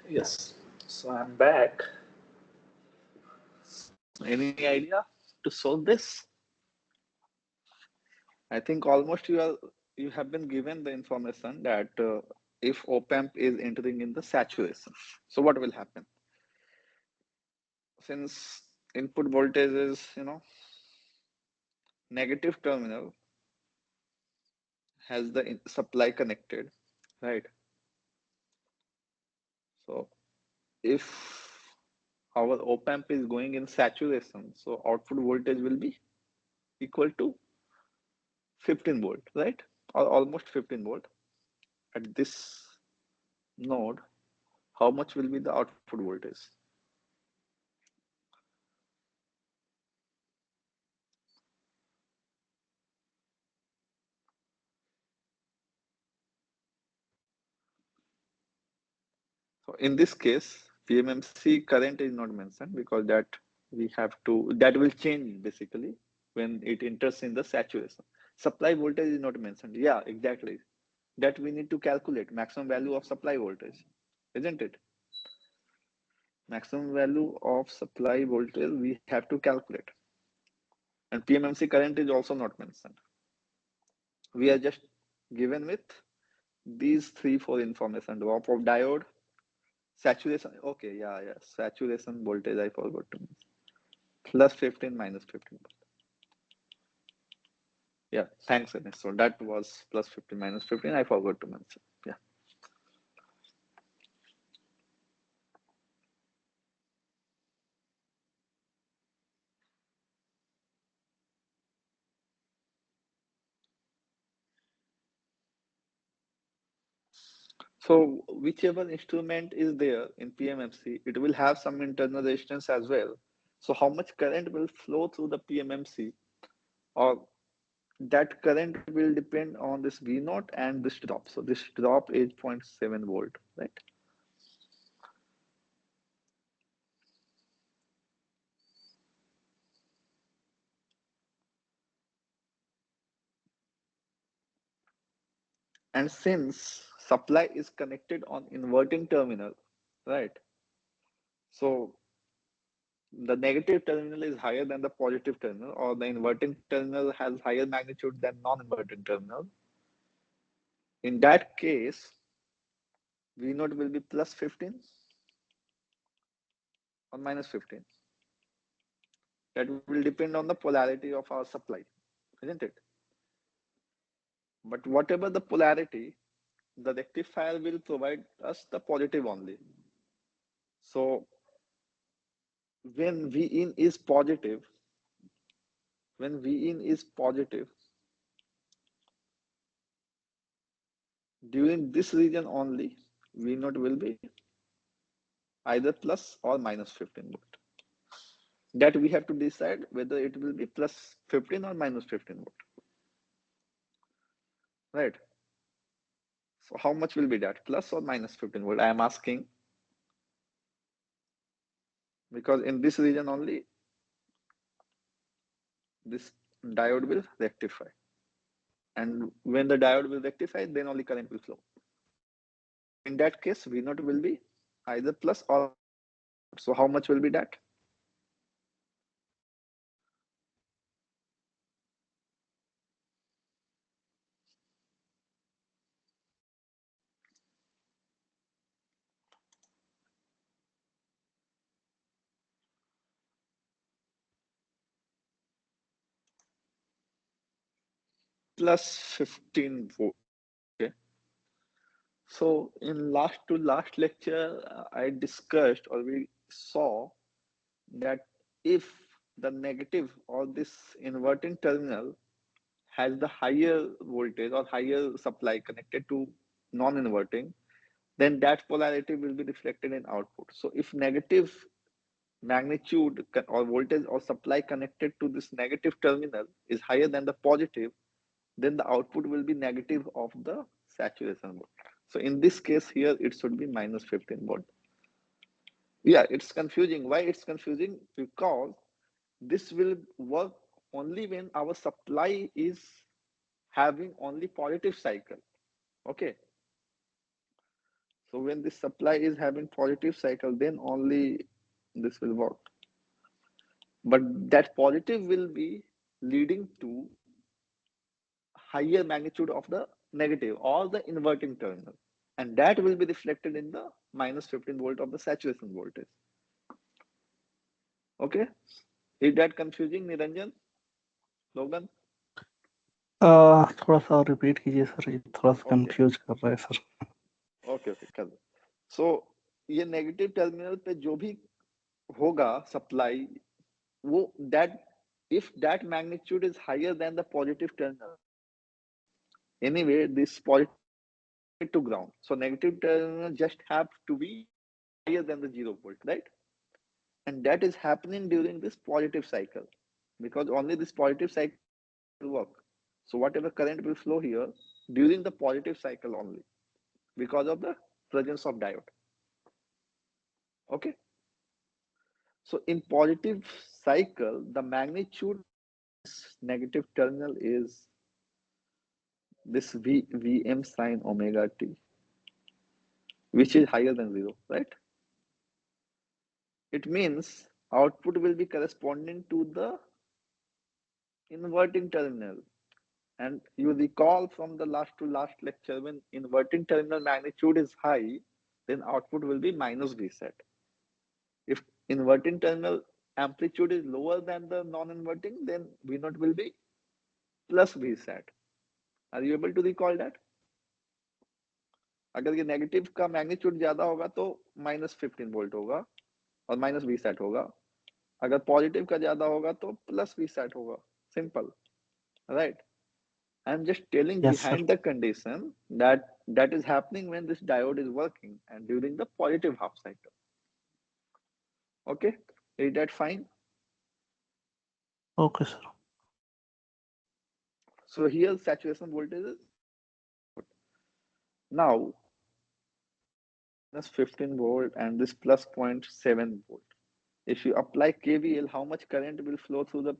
Yes. So I'm back. Any idea to solve this? I think almost you have been given the information that if op amp is entering in the saturation, so what will happen? Since input voltage is negative terminal has the supply connected, right? So if our op amp is going in saturation, so output voltage will be equal to 15 volt, right? Or almost 15 volt. At this node, how much will be the output voltage? So in this case, PMMC current is not mentioned because that will change basically when it enters in the saturation. Supply voltage is not mentioned. Yeah, exactly. That we need to calculate maximum value of supply voltage, isn't it? Maximum value of supply voltage we have to calculate. And PMMC current is also not mentioned. We are just given with these three, four information: drop of diode, saturation. Okay, yeah. Saturation voltage I forgot to mention. Plus 15, minus 15. Yeah, thanks, Anish. So that was plus 15, minus 15. I forgot to mention. Yeah. So whichever instrument is there in PMMC, it will have some internal resistance as well. So how much current will flow through the PMMC, or that current will depend on this V naught and this drop. So this drop is 0.7 volt, right? And since supply is connected on inverting terminal, right? So the negative terminal is higher than the positive terminal, or the inverting terminal has higher magnitude than non-inverting terminal. In that case, V naught will be plus 15 or minus 15. That will depend on the polarity of our supply, isn't it? But whatever the polarity, the rectifier will provide us the positive only. So when V in is positive, when V in is positive, during this region only, V naught will be either plus or minus 15 volt. That we have to decide whether it will be plus 15 or minus 15 volt, right? So how much will be that, plus or minus 15 volt? I am asking because in this region only, this diode will rectify. And when the diode will rectify, then only current will flow. In that case, V naught will be either plus or. So how much will be that? Plus 15 volt. Okay. So in last to last lecture, I discussed or we saw that if the negative or this inverting terminal has the higher voltage or higher supply connected to non-inverting, then that polarity will be reflected in output. So if negative magnitude or voltage or supply connected to this negative terminal is higher than the positive, then the output will be negative of the saturation volt. So in this case here, it should be minus 15 volt. Yeah, it's confusing. Why it's confusing? Because this will work only when our supply is having only positive cycle. Okay. So when this supply is having positive cycle, then only this will work. But that positive will be leading to higher magnitude of the negative or the inverting terminal. And that will be reflected in the minus 15 volt of the saturation voltage. Okay? Is that confusing, Niranjan? Logan? थोड़ा सा repeat कीजिए sir, ये थोड़ा सा Okay. Confuse कर रहा है sir. Okay okay कर. सो ये नेगेटिव टर्मिनल पे जो भी होगा सप्लाई, वो that if that magnitude is higher than the positive terminal, anyway this positive to ground, so negative terminal just have to be higher than the 0 volt, right? And that is happening during this positive cycle, because only this positive cycle will work. So whatever current will flow here during the positive cycle only, because of the presence of diode. Okay, so in positive cycle the magnitude negative terminal is this Vm sine omega t, which is higher than 0, right? It means output will be corresponding to the inverting terminal. And you recall from the last to last lecture, when inverting terminal magnitude is high, then output will be minus Vset. If inverting terminal amplitude is lower than the non-inverting, then V0 will be plus Vset. Are you able to recall that? अगर ये negative का magnitude ज्यादा होगा तो minus 15 volt होगा और minus we set होगा. अगर पॉजिटिव का ज्यादा होगा तो प्लस वी सेट होगा. Simple, right? I am just telling yes sir. behind the condition that is happening when this diode is working and during the positive half cycle. Okay, is that fine? Okay sir. So here saturation voltage is now minus 15 volt and this plus 0.7 volt. If you apply KVL, how much current will flow through the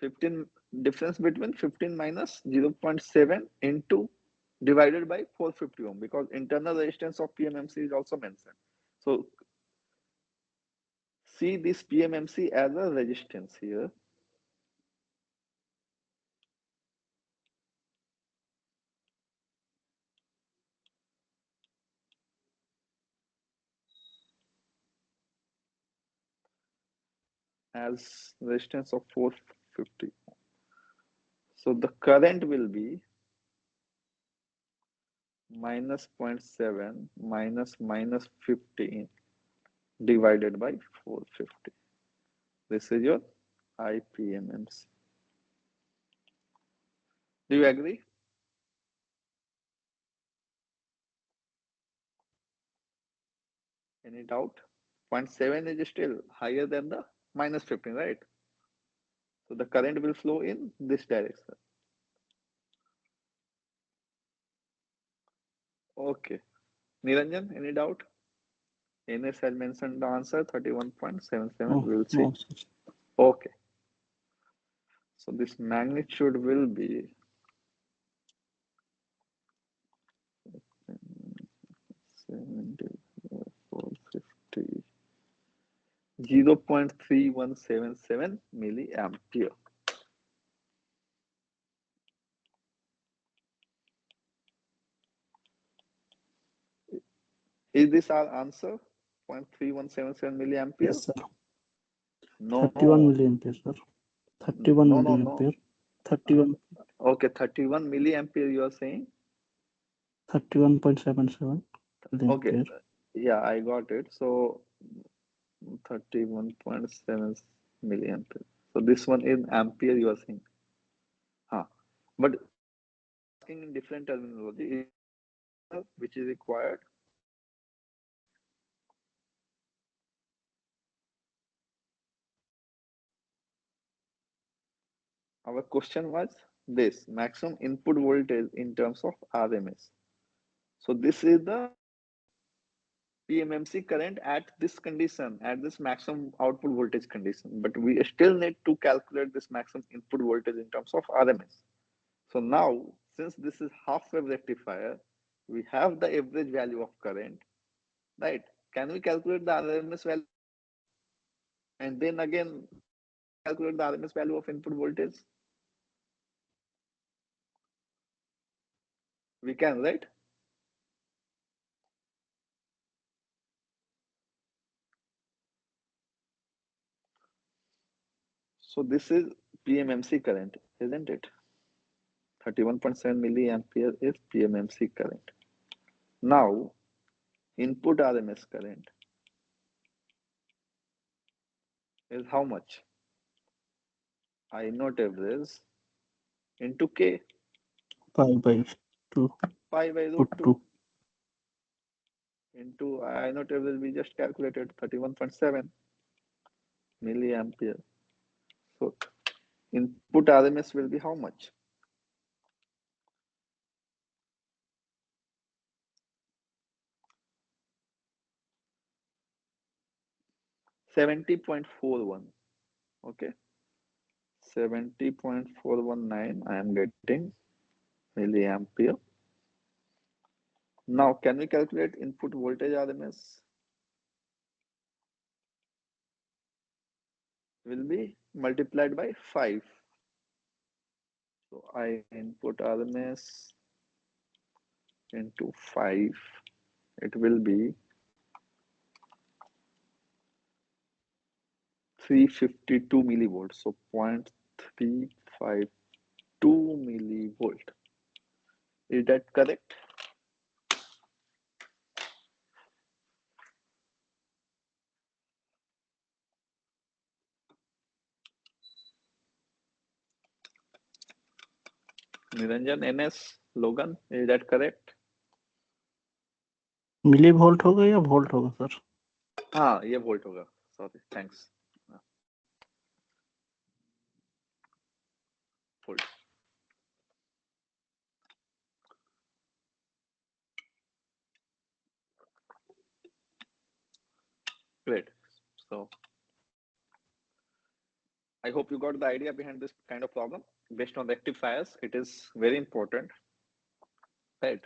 15 difference between 15 minus 0.7 into divided by 450 ohm, because internal resistance of PMMC is also mentioned. So see this PMMC as a resistance here. As resistance of 450. So the current will be minus zero point 0.7 minus 15 divided by 450. This is your IPMMC. Do you agree? Any doubt? 0.7 is still higher than the minus 15, right? So the current will flow in this direction. Okay. Niranjan, any doubt? Ines had mentioned the answer 31.77. No We will see. No sir. Okay. So this magnitude will be 450, 0.3177 milliampere. Is this our answer? 0.3177 milliampere? Yes sir. No, 31 milliampere sir. 31 milli no. Ampere. 31. Okay, 31 milliampere you are saying? 31.77 milli Okay, ampere. yeah, I got it. So 31.7 milliampere. So this one is ampere you are saying. Huh. But asking in different terminology, which is required. Our question was this maximum input voltage in terms of RMS. So this is the PMMC current at this condition, at this maximum output voltage condition, but we still need to calculate this maximum input voltage in terms of RMS. So now, since this is half wave rectifier, we have the average value of current, right? Can we calculate the RMS value of current? And then again, can we calculate the RMS value of input voltage? We can, right? So this is PMMC current, isn't it? 31.7 milliampere is PMMC current. Now, input RMS current is how much? I note average into K, 5/2 pi by put root 2 2. into I note average we just calculated 31.7 milliampere. So input RMS will be how much? 70.41. Okay, 70.419 I am getting milliampere. Now can we calculate input voltage RMS? Will be multiplied by 5. So I input RMS into 5. It will be 352 millivolts. So 0.352 millivolt. Is that correct? Niranjan, NS, Logan, is that correct? Millivolt होगा या volt होगा sir? हाँ, ये volt होगा. Sorry, thanks. Volt. Great. So I hope you got the idea behind this kind of problem. Based on rectifiers, it is very important, right?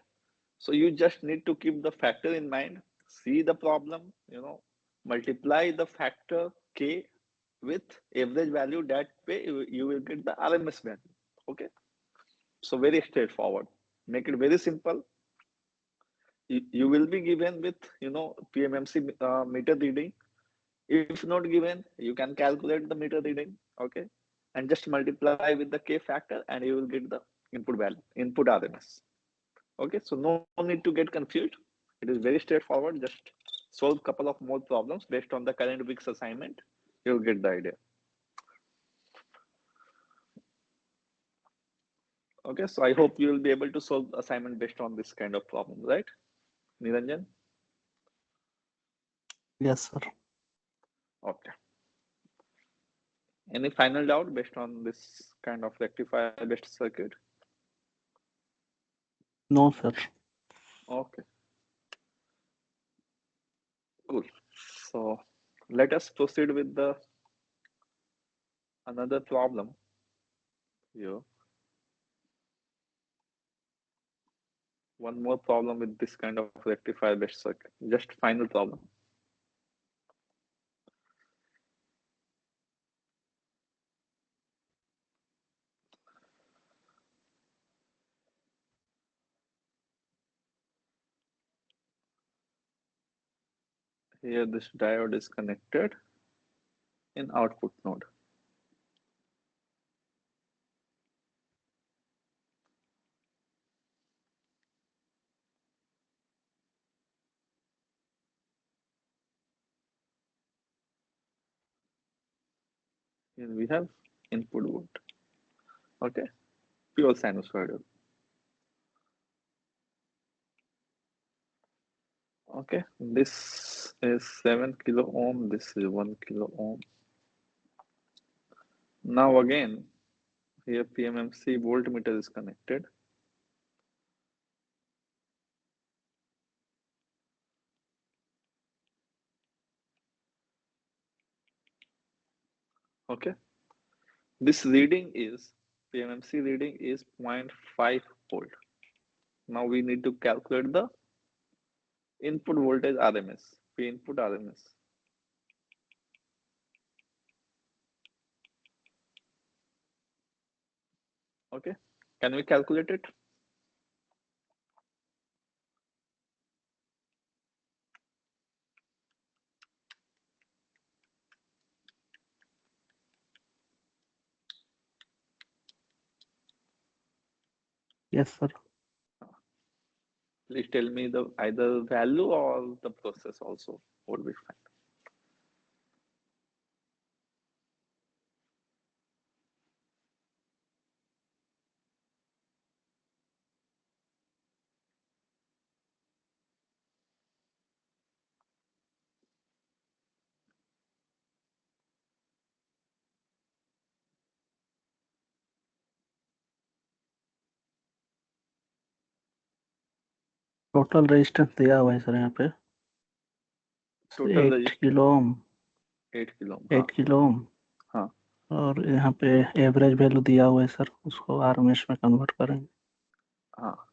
So you just need to keep the factor in mind, see the problem, multiply the factor K with average value. That way you will get the RMS value. Okay. So very straightforward. Make it very simple. You will be given with, PMMC meter reading. If not given, you can calculate the meter reading. Okay. And just multiply with the K factor and you will get the input value, input RMS. Okay, so no need to get confused. It is very straightforward. Just solve a couple of more problems based on the current week's assignment. You'll get the idea. Okay, so I hope you will be able to solve assignment based on this kind of problem, right? Niranjan? Yes, sir. Okay. Any final doubt based on this kind of rectifier based circuit? No, sir. Okay, cool. So let us proceed with the another problem here. One more problem with this kind of rectifier based circuit. Just final problem. Here this diode is connected in output node. Here we have input volt. Okay, pure sinusoidal. Okay, this is 7 kilo ohm, this is 1 kilo ohm. Now again, here PMMC voltmeter is connected. Okay, this reading is PMMC reading is 0.5 volt. Now we need to calculate the input voltage RMS, P input RMS. Okay, can we calculate it? Yes, sir. Please tell me the either value or the process also would be fine. Total resistance दिया हुआ है sir यहाँ पे total 8 resistance kilo ohm 8 kilo, 8 हाँ kilo ohm हाँ और यहाँ पे एवरेज वैल्यू दिया हुआ है सर, उसको आरएमएस में कन्वर्ट करेंगे। हाँ।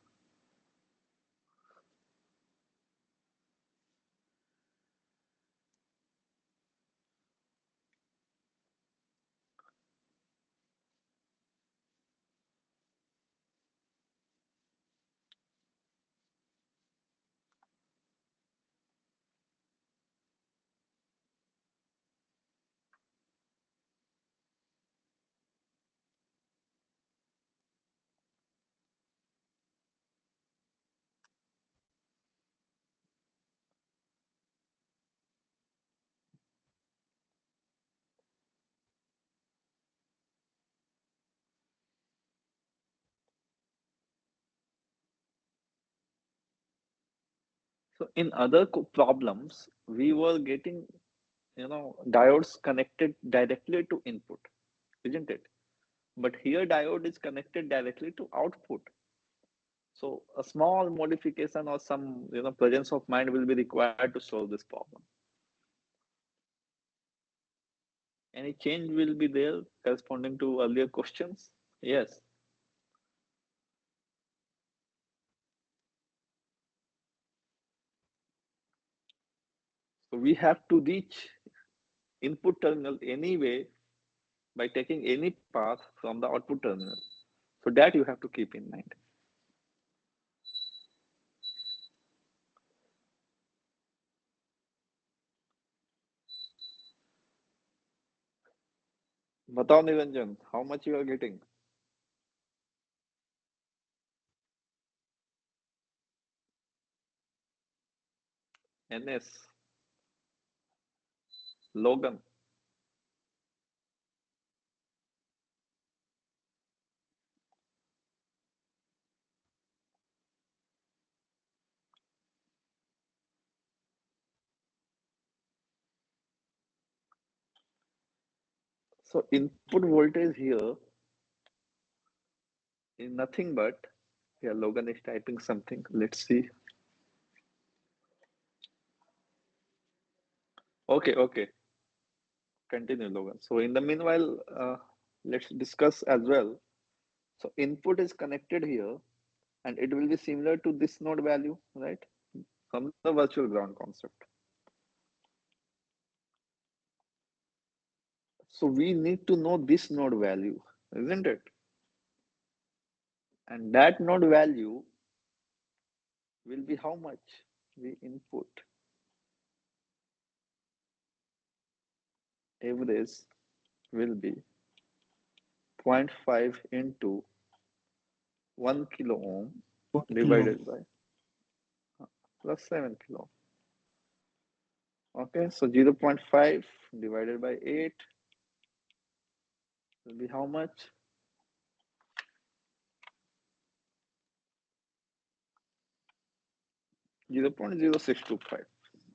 So in other problems, we were getting, diodes connected directly to input, isn't it? But here diode is connected directly to output. So a small modification or some, presence of mind will be required to solve this problem. Any change will be there corresponding to earlier questions? Yes. So we have to reach input terminal anyway by taking any path from the output terminal. So that you have to keep in mind. Batao Niranjan, how much you are getting? NS, Logan. So input voltage here is nothing but, here Logan is typing something. Let's see. Okay, okay. Continue, Logan. So in the meanwhile, let's discuss as well. So input is connected here and it will be similar to this node value, right? From the virtual ground concept. So we need to know this node value, isn't it? And that node value will be how much we input average will be zero point 0.5 into 1 kilo ohm 40 kilo ohm divided by plus 7 kilo. Okay, so 0.5 divided by 8 will be how much? 0.0625.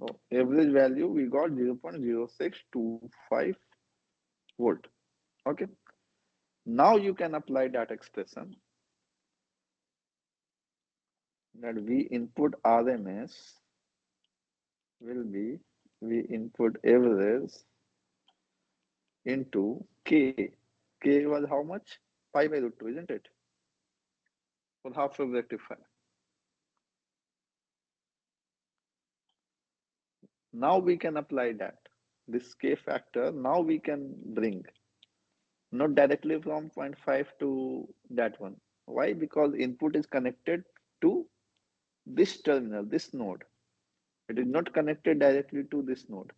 So average value we got 0.0625 volt. Okay, now you can apply that expression that V input RMS will be V input average into K. K was how much? Pi by root 2, isn't it? For half wave rectifier. Now we can apply that. This K factor, now we can bring, not directly from zero point 0.5 to that one. Why? Because input is connected to this terminal, this node. It is not connected directly to this node.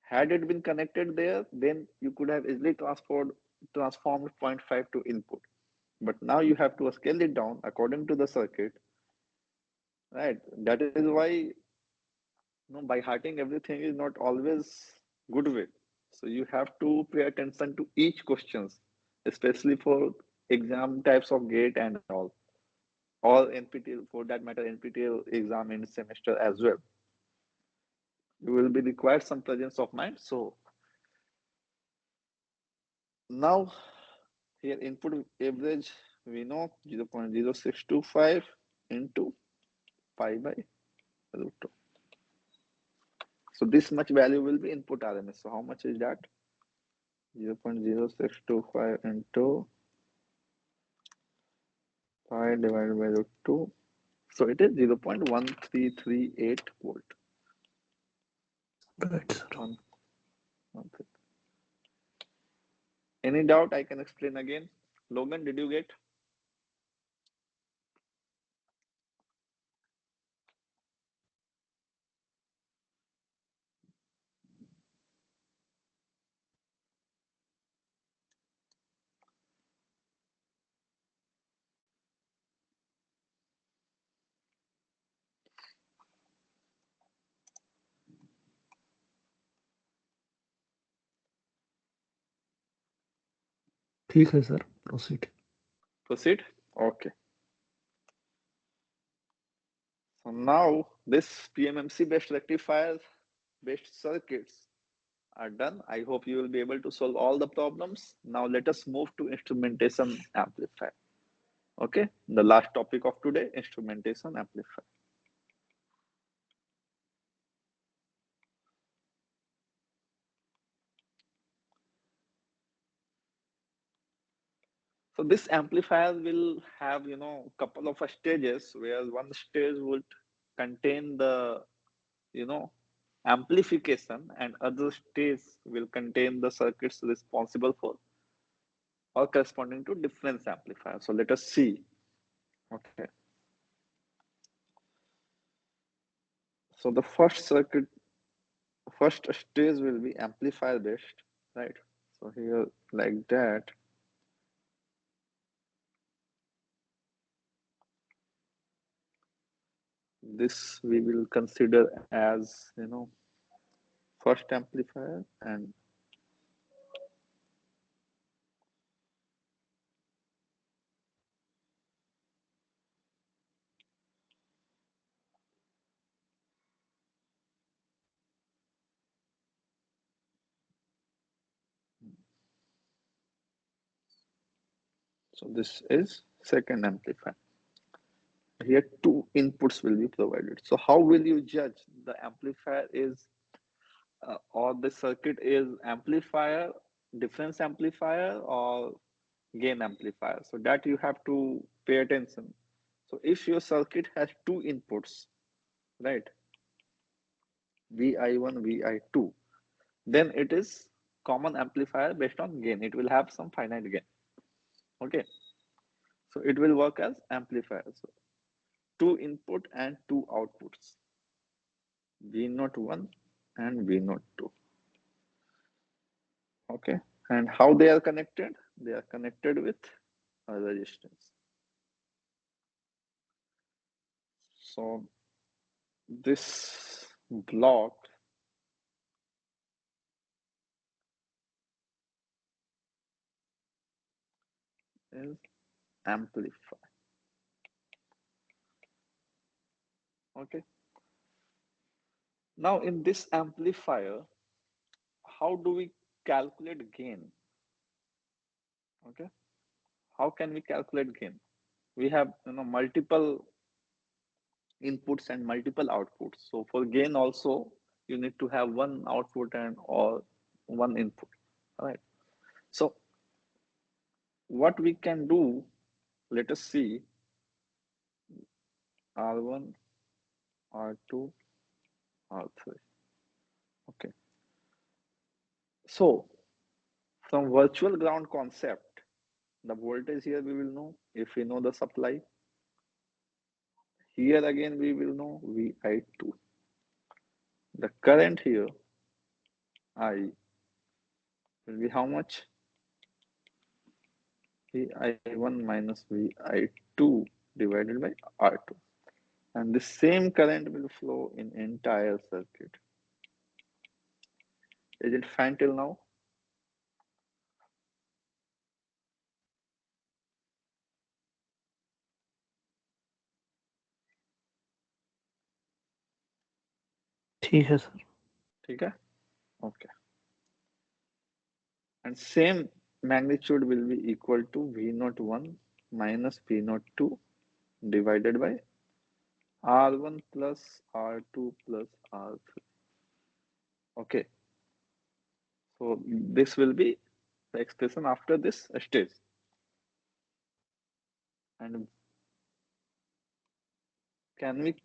Had it been connected there, then you could have easily transformed zero point 0.5 to input. But now you have to scale it down according to the circuit, right? That is why, by hearting everything is not always good way. So you have to pay attention to each questions, especially for exam types of gate and all NPTEL, for that matter, NPTEL exam in semester as well. You will be required some presence of mind. So now here input average we know 0.0625 into pi by root 2. So this much value will be input RMS. So how much is that? 0.0625 into pi divided by root 2. So it is 0.1338 volt. Right, sir. One, one. Any doubt I can explain again? Logan, did you get? ठीक है sir, proceed. Proceed? Okay. So now this PMMC based rectifier based circuits are done. I hope you will be able to solve all the problems. Now let us move to instrumentation amplifier. Okay, the last topic of today, instrumentation amplifier. So this amplifier will have, couple of stages where one stage would contain the, you know, amplification and other stage will contain the circuits responsible for or corresponding to difference amplifier. So let us see. Okay. So the first stage will be amplifier based, right? So here like that, this we will consider as, first amplifier, and so this is second amplifier. Here two inputs will be provided. So how will you judge the amplifier is or the circuit is amplifier, difference amplifier, or gain amplifier? So that you have to pay attention. So if your circuit has two inputs, right, Vi1, Vi2, then it is common amplifier based on gain. It will have some finite gain. Okay, so it will work as amplifier. So two input and two outputs, V01 and V02. Okay, and how they are connected? They are connected with a resistance. So this block is amplified. Okay, now in this amplifier, how do we calculate gain? Okay, how can we calculate gain? We have multiple inputs and multiple outputs. So for gain also, you need to have one output and or one input. All right. So what we can do, let us see R1, R2, R3. Okay. So from virtual ground concept, the voltage here we will know if we know the supply. Here again we will know VI2. The current here I will be how much? VI1 minus VI2 divided by R2. And the same current will flow in entire circuit. Is it fine till now? ठीक है sir. ठीक है? Okay. And same magnitude will be equal to V01 minus V02 divided by R1 plus R2 plus R3. Okay. So this will be the expression after this stage. And can we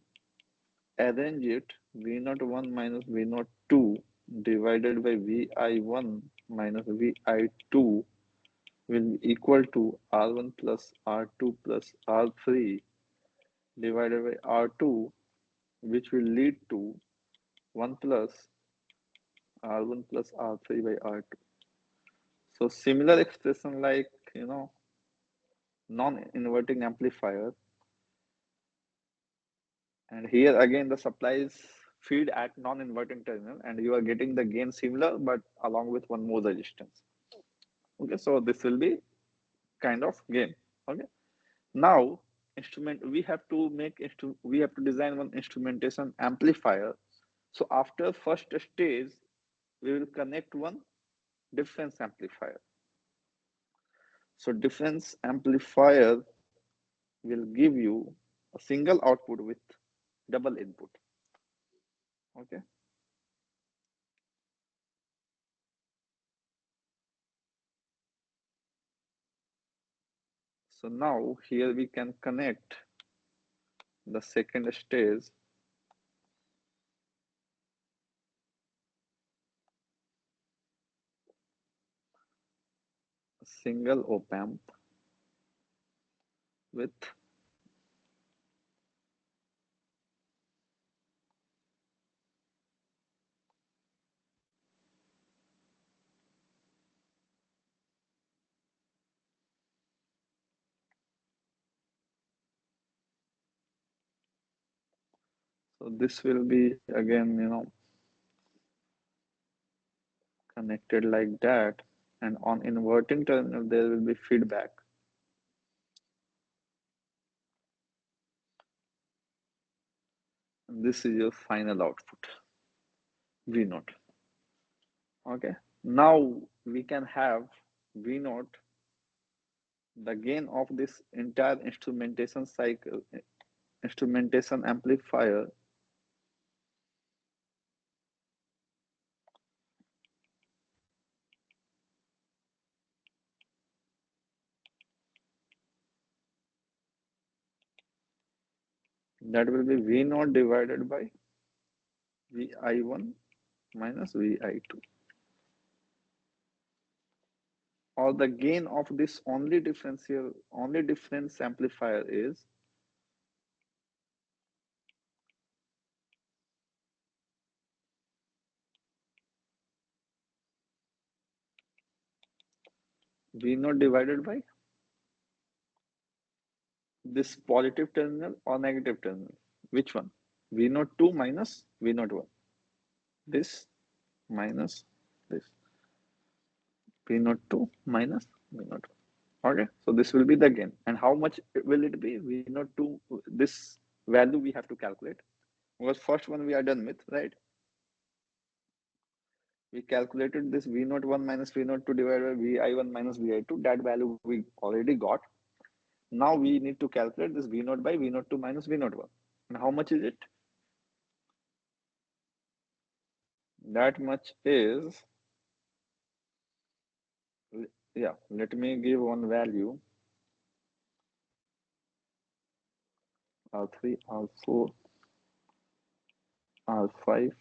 arrange it? V01 minus V02 divided by Vi1 minus Vi2 will be equal to R1 plus R2 plus R3 divided by R2, which will lead to 1 plus R1 plus R3 by R2. So similar expression like, non-inverting amplifier. And here again the supplies feed at non-inverting terminal and you are getting the gain similar but along with one more resistance. Okay, so this will be kind of gain. Okay. Now we have to design one instrumentation amplifier. So after first stage, we will connect one difference amplifier. So difference amplifier will give you a single output with double input. Okay. So now here we can connect the second stage single op amp with so this will be again connected like that, and on inverting terminal there will be feedback. And this is your final output V naught. Okay, now we can have V naught, the gain of this entire instrumentation cycle, instrumentation amplifier. That will be V naught divided by Vi1 minus Vi2. Or the gain of this only difference amplifier is V naught divided by this positive terminal or negative terminal. Which one? V naught 2 minus V naught 1. This minus this. V naught 2 minus V naught 1. Okay, so this will be the gain. And how much will it be? V naught 2, this value we have to calculate. Because first one we are done with, right? We calculated this V naught 1 minus V naught 2 divided by Vi1 minus Vi2. That value we already got. Now we need to calculate this V naught by V naught 2 minus V naught 1. And how much is it? That much is Yeah, let me give one value, R3, R4, R5,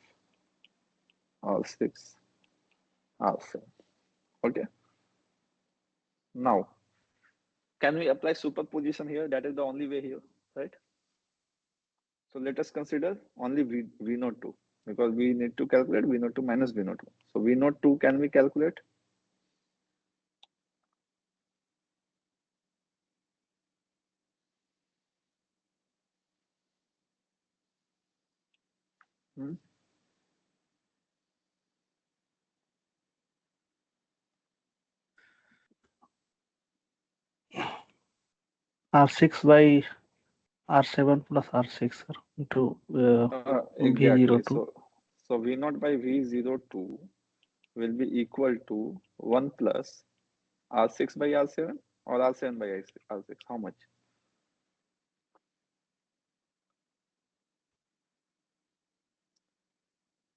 R6, R7. Okay, now can we apply superposition here? That is the only way here, right? So let us consider only V naught 2 because we need to calculate V naught 2 minus V naught 1. So V naught 2 can we calculate? Hmm? R6 by R7 plus R6, sir, into Exactly. V02. So V naught by V02 will be equal to 1 plus R6 by R7 or R7 by R6. How much?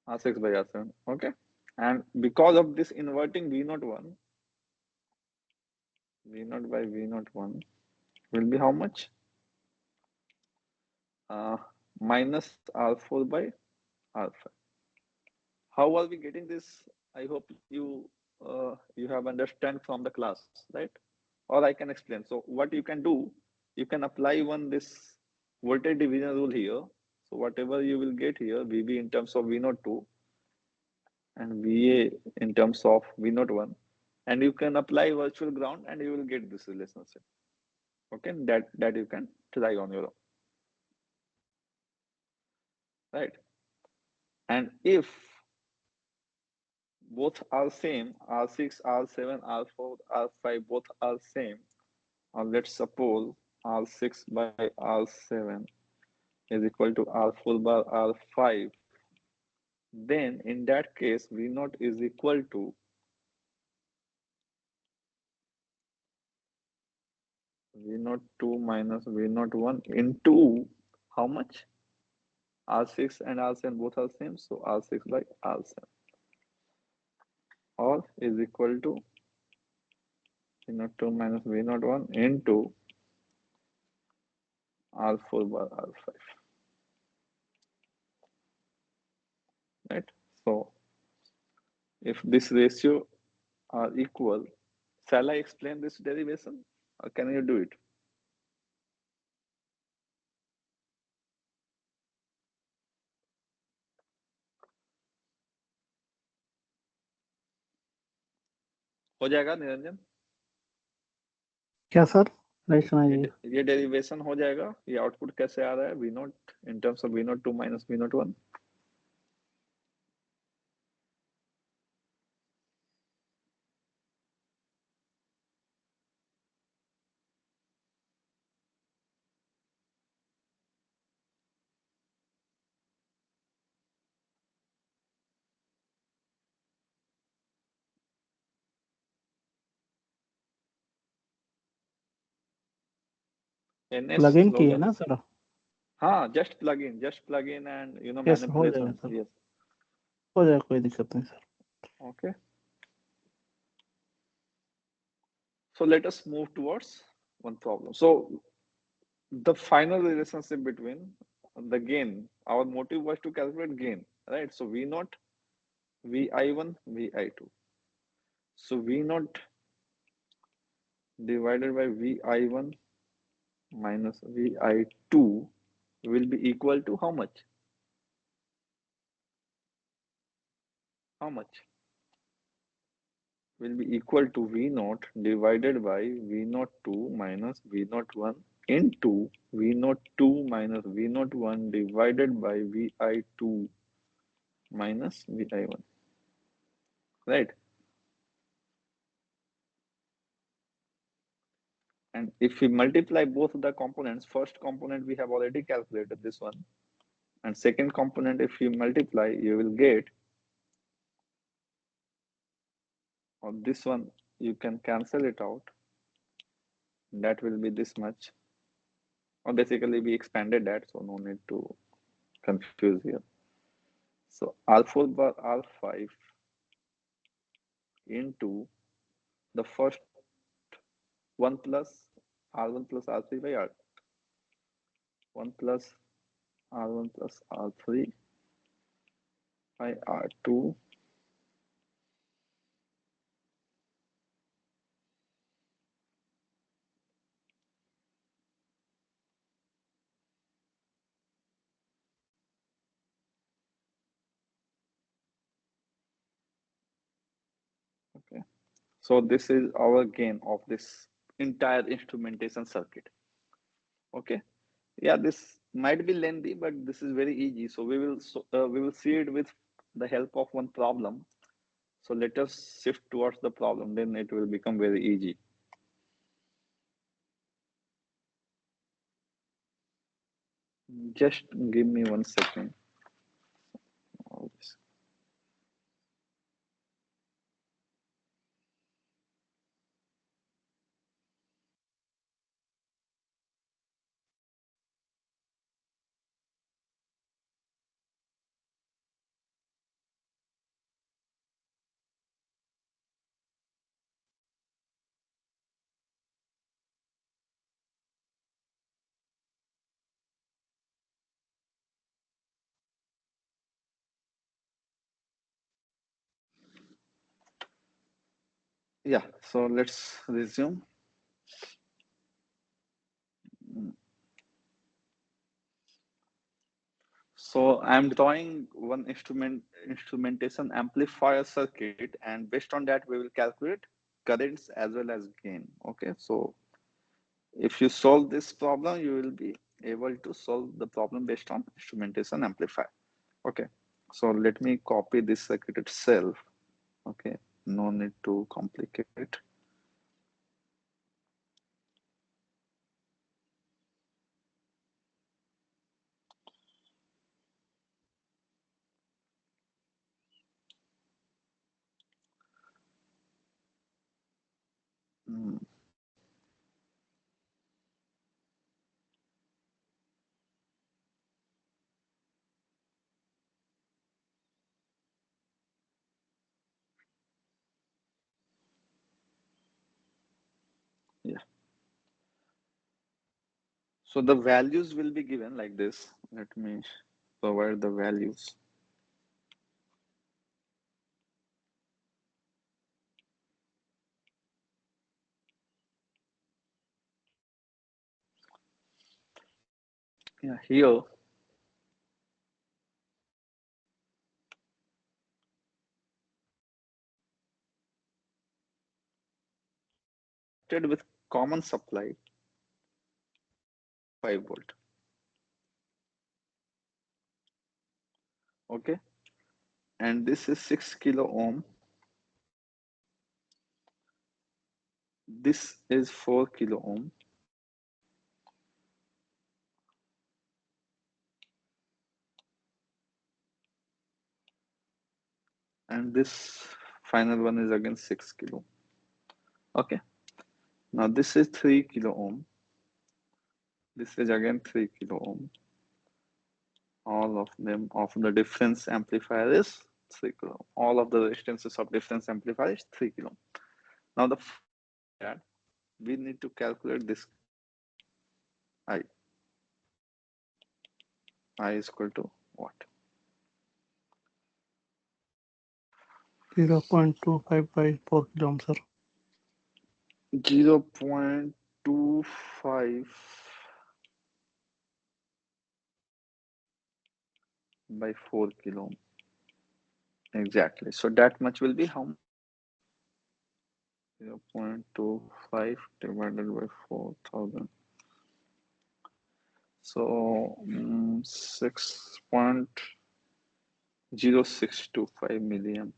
R6 by R7. Okay. And because of this inverting V01, V0 by V01 will be how much? Uh, Minus R4 by R5. How are we getting this? I hope you have understand from the class, right? Or I can explain. So what you can do, you can apply one this voltage division rule here. So whatever you will get here, VB in terms of V02 and VA in terms of V01, and you can apply virtual ground and you will get this relationship. Okay, that you can try on your own, right? And if both are same, R6, R7, R4, R5, both are same, let's suppose R6 by R7 is equal to R4 by R5, then in that case, V0 is equal to V02 minus V01 into how much? R6 and R7 both are same, so R6 by R7, or is equal to V02 minus V01 into R4 by R5, right? So if this ratio are equal, shall I explain this derivation or can you do it? हो जाएगा निरंजन? क्या sir? नहीं सुनाइए. ये derivation हो जाएगा? ये output कैसे आ रहा है? V not in terms of V02 minus V01. NS plug in किए slogan. ना सर? हाँ, just plug in and yes, हो जाएगा manipulation. सर. Yes. हो जाएगा, कोई दिक्कत नहीं sir. Okay. So let us move towards one problem. So the final relationship between the gain, our motive was to calculate gain, right? So V naught, Vi1, Vi2. So V naught divided by Vi1 minus Vi2 will be equal to how much? How much? Will be equal to V naught divided by V naught 2 minus V naught 1 into V naught 2 minus V naught 1 divided by Vi2 minus Vi1, right? And if we multiply both the components, first component we have already calculated this one, and second component if you multiply, you will get, or this one you can cancel it out, that will be this much, or basically we expanded that, so no need to confuse here. So R4 bar R5 into The first 1 plus R1 plus R3 by R 1 plus R1 plus R3 by R2. Okay. So this is our gain of this entire instrumentation circuit. Okay. Yeah, this might be lengthy, but this is very easy. So we will see it with the help of one problem. So let us shift towards the problem. Then it will become very easy. Just give me 1 second. All this. Yeah. So let's resume. So I'm drawing one instrumentation amplifier circuit, and based on that, we will calculate currents as well as gain. Okay, so if you solve this problem, you will be able to solve the problem based on instrumentation amplifier. Okay, so let me copy this circuit itself. Okay, no need to complicate. Mm, yeah. So the values will be given like this. Let me provide the values. Yeah, here with common supply 5 volt. Okay, and this is 6 kilo ohm. This is 4 kilo ohm, and this final one is again 6 kilo. Okay, now this is 3 kilo ohm. This is again 3 kilo ohm. All of them of the difference amplifier is 3 kilo ohm. All of the resistances of difference amplifier is 3 kilo ohm. Now that we need to calculate this I. I is equal to what? 0.25 by 4 kilo ohm, sir. 0.25 by 4 kilo ohm. Exactly. So that much will be how much? 0.25 divided by 4,000. So 6.0625 milliamp.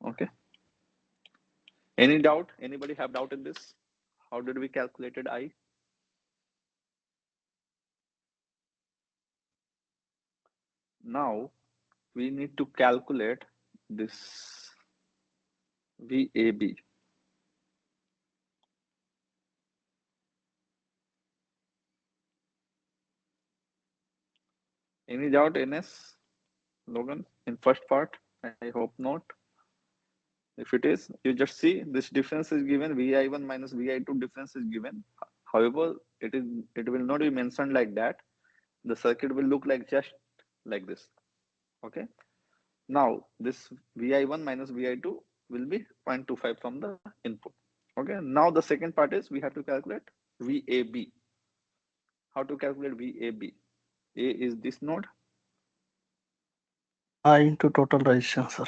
Okay. Any doubt? Anybody have doubt in this? How did we calculated I? Now we need to calculate this VAB. Any doubt, NS, Logan, in first part? I hope not. If it is, you just see this difference is given, Vi1 minus Vi2 difference is given. However, it will not be mentioned like that. The circuit will look like just like this. Okay. Now this Vi1 minus Vi2 will be 0.25 from the input. Okay. Now the second part is we have to calculate VAB. How to calculate VAB? A is this node. I into total resistance, sir.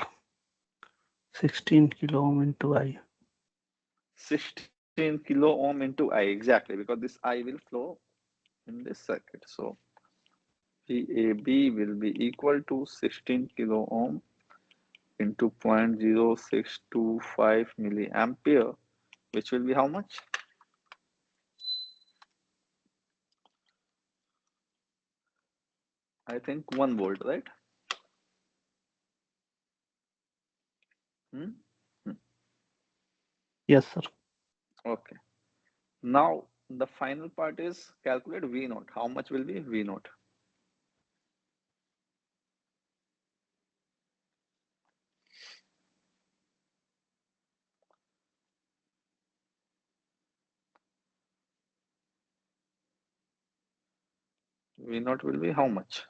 16 kilo ohm into I. 16 kilo ohm into I, exactly, because this I will flow in this circuit. So VAB will be equal to 16 kilo ohm into 0.0625 milliampere, which will be how much? I think 1 volt, right? Hmm? Hmm. Yes, sir. Okay. Now the final part is calculate V naught. How much will be V naught? V naught will be how much?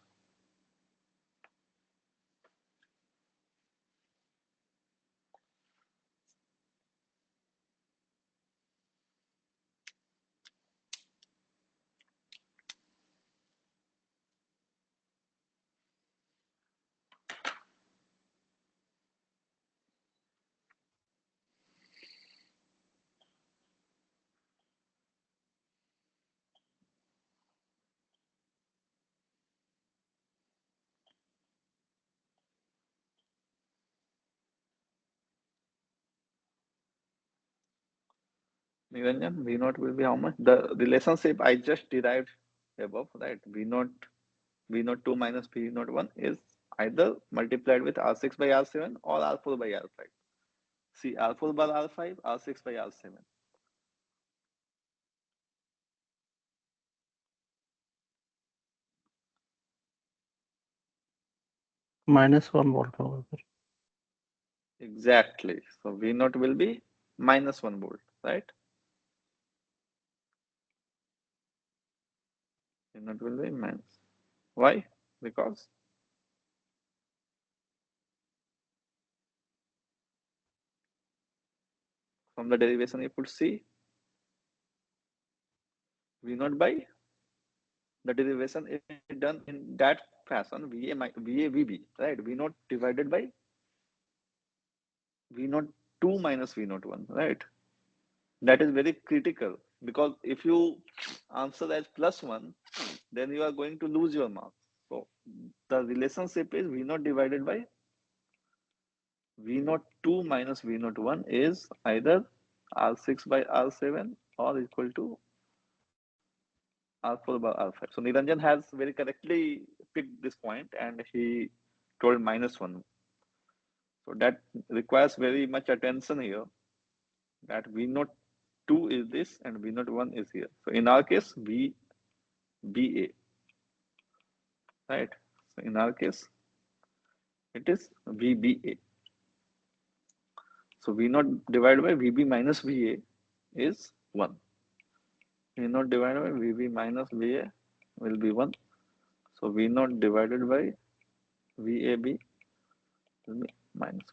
Niranjan, V naught will be how much? The relationship I just derived above, right? V naught 2 minus V naught 1 is either multiplied with R6 by R7 or R4 by R5. See, R4 by R5, R6 by R7. -1 volt होगा फिर. Exactly. So V naught will be minus 1 volt, right? V naught will be minus. Why? Because from the derivation you could see V naught by the derivation is done in that fashion, VA right? V naught divided by V naught 2 minus V naught 1, right? That is very critical because if you answer as plus 1, then you are going to lose your marks. So the relationship is V naught divided by V naught 2 minus V naught 1 is either R6 by R7 or equal to R4 by R5. So Niranjan has very correctly picked this point and he told minus 1. So that requires very much attention here that V naught 2 is this and V naught 1 is here. So in our case, VBA, right? So in our case, it is VBA. So V naught divided by VB minus VA is 1. V naught divided by VB minus VA will be 1. So V naught divided by VAB will be minus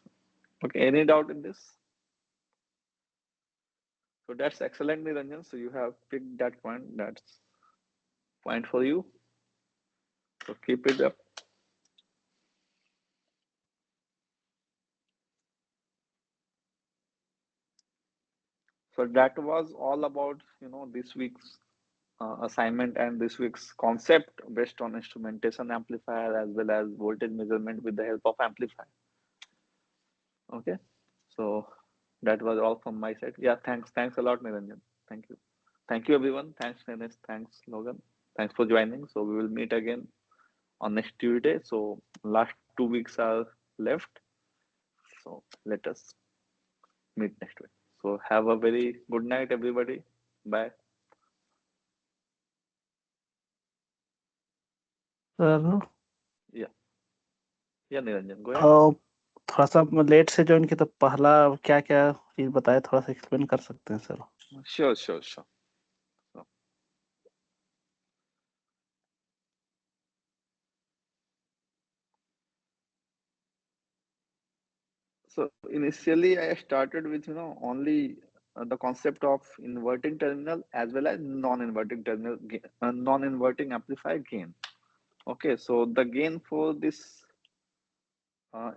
1. Okay, any doubt in this? So that's excellent, Niranjan. So you have picked that point. That's point for you. So keep it up. So that was all about this week's assignment and this week's concept based on instrumentation amplifier as well as voltage measurement with the help of amplifier. Okay, so that was all from my side. Yeah, thanks a lot, Niranjan. Thank you everyone. Thanks Dennis, thanks Logan, thanks for joining. So we will meet again on next Tuesday. So last 2 weeks are left. So let us meet next week. So have a very good night, everybody. Bye. Sir, Yeah, yeah, Niranjan, go ahead. थोड़ा सा late से join किया, तो पहला क्या क्या चीज बताए, थोड़ा सा एक्सप्लेन कर सकते हैं sir? Sure, sure, sure. So, so initially I started with only the concept of inverting terminal as well as non-inverting terminal non-inverting amplifier gain. Okay, so the gain for this uh,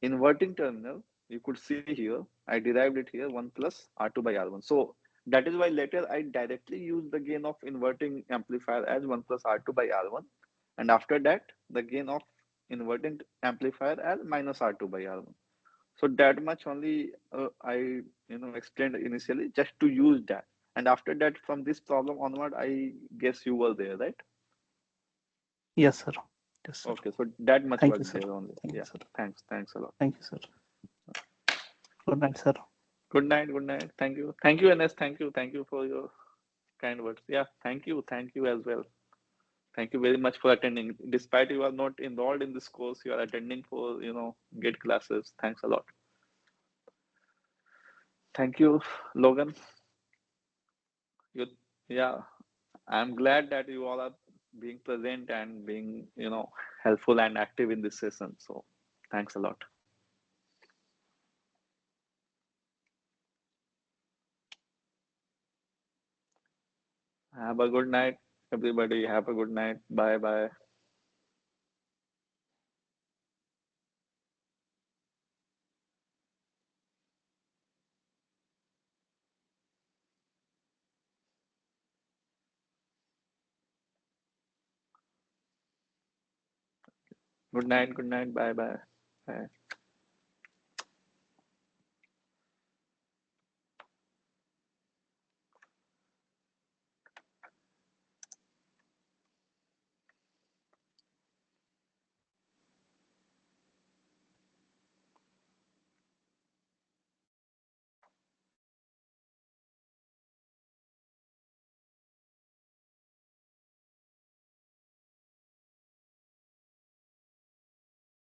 inverting terminal, you could see here, I derived it here 1 plus R2 by R1. So that is why later I directly use the gain of inverting amplifier as 1 plus R2 by R1. And after that, the gain of inverting amplifier as minus R2 by R1. So that much only I explained initially just to use that. And after that, from this problem onward, I guess you were there, right? Yes sir, yes sir. Okay, so that much thank work you sir, there only. Thank you Yeah, sir, thanks a lot. Thank you sir. Good night sir. Good night, good night. Thank you, Ns. Thank you for your kind words. Yeah, thank you as well. Thank you very much for attending. Despite you are not enrolled in this course, you are attending for get classes. Thanks a lot. Thank you, Logan. You, yeah, I'm glad that you all are being present and being helpful and active in this session. So, thanks a lot. Have a good night, everybody. Have a good night. Bye bye. Good night. Good night. Bye bye. Bye.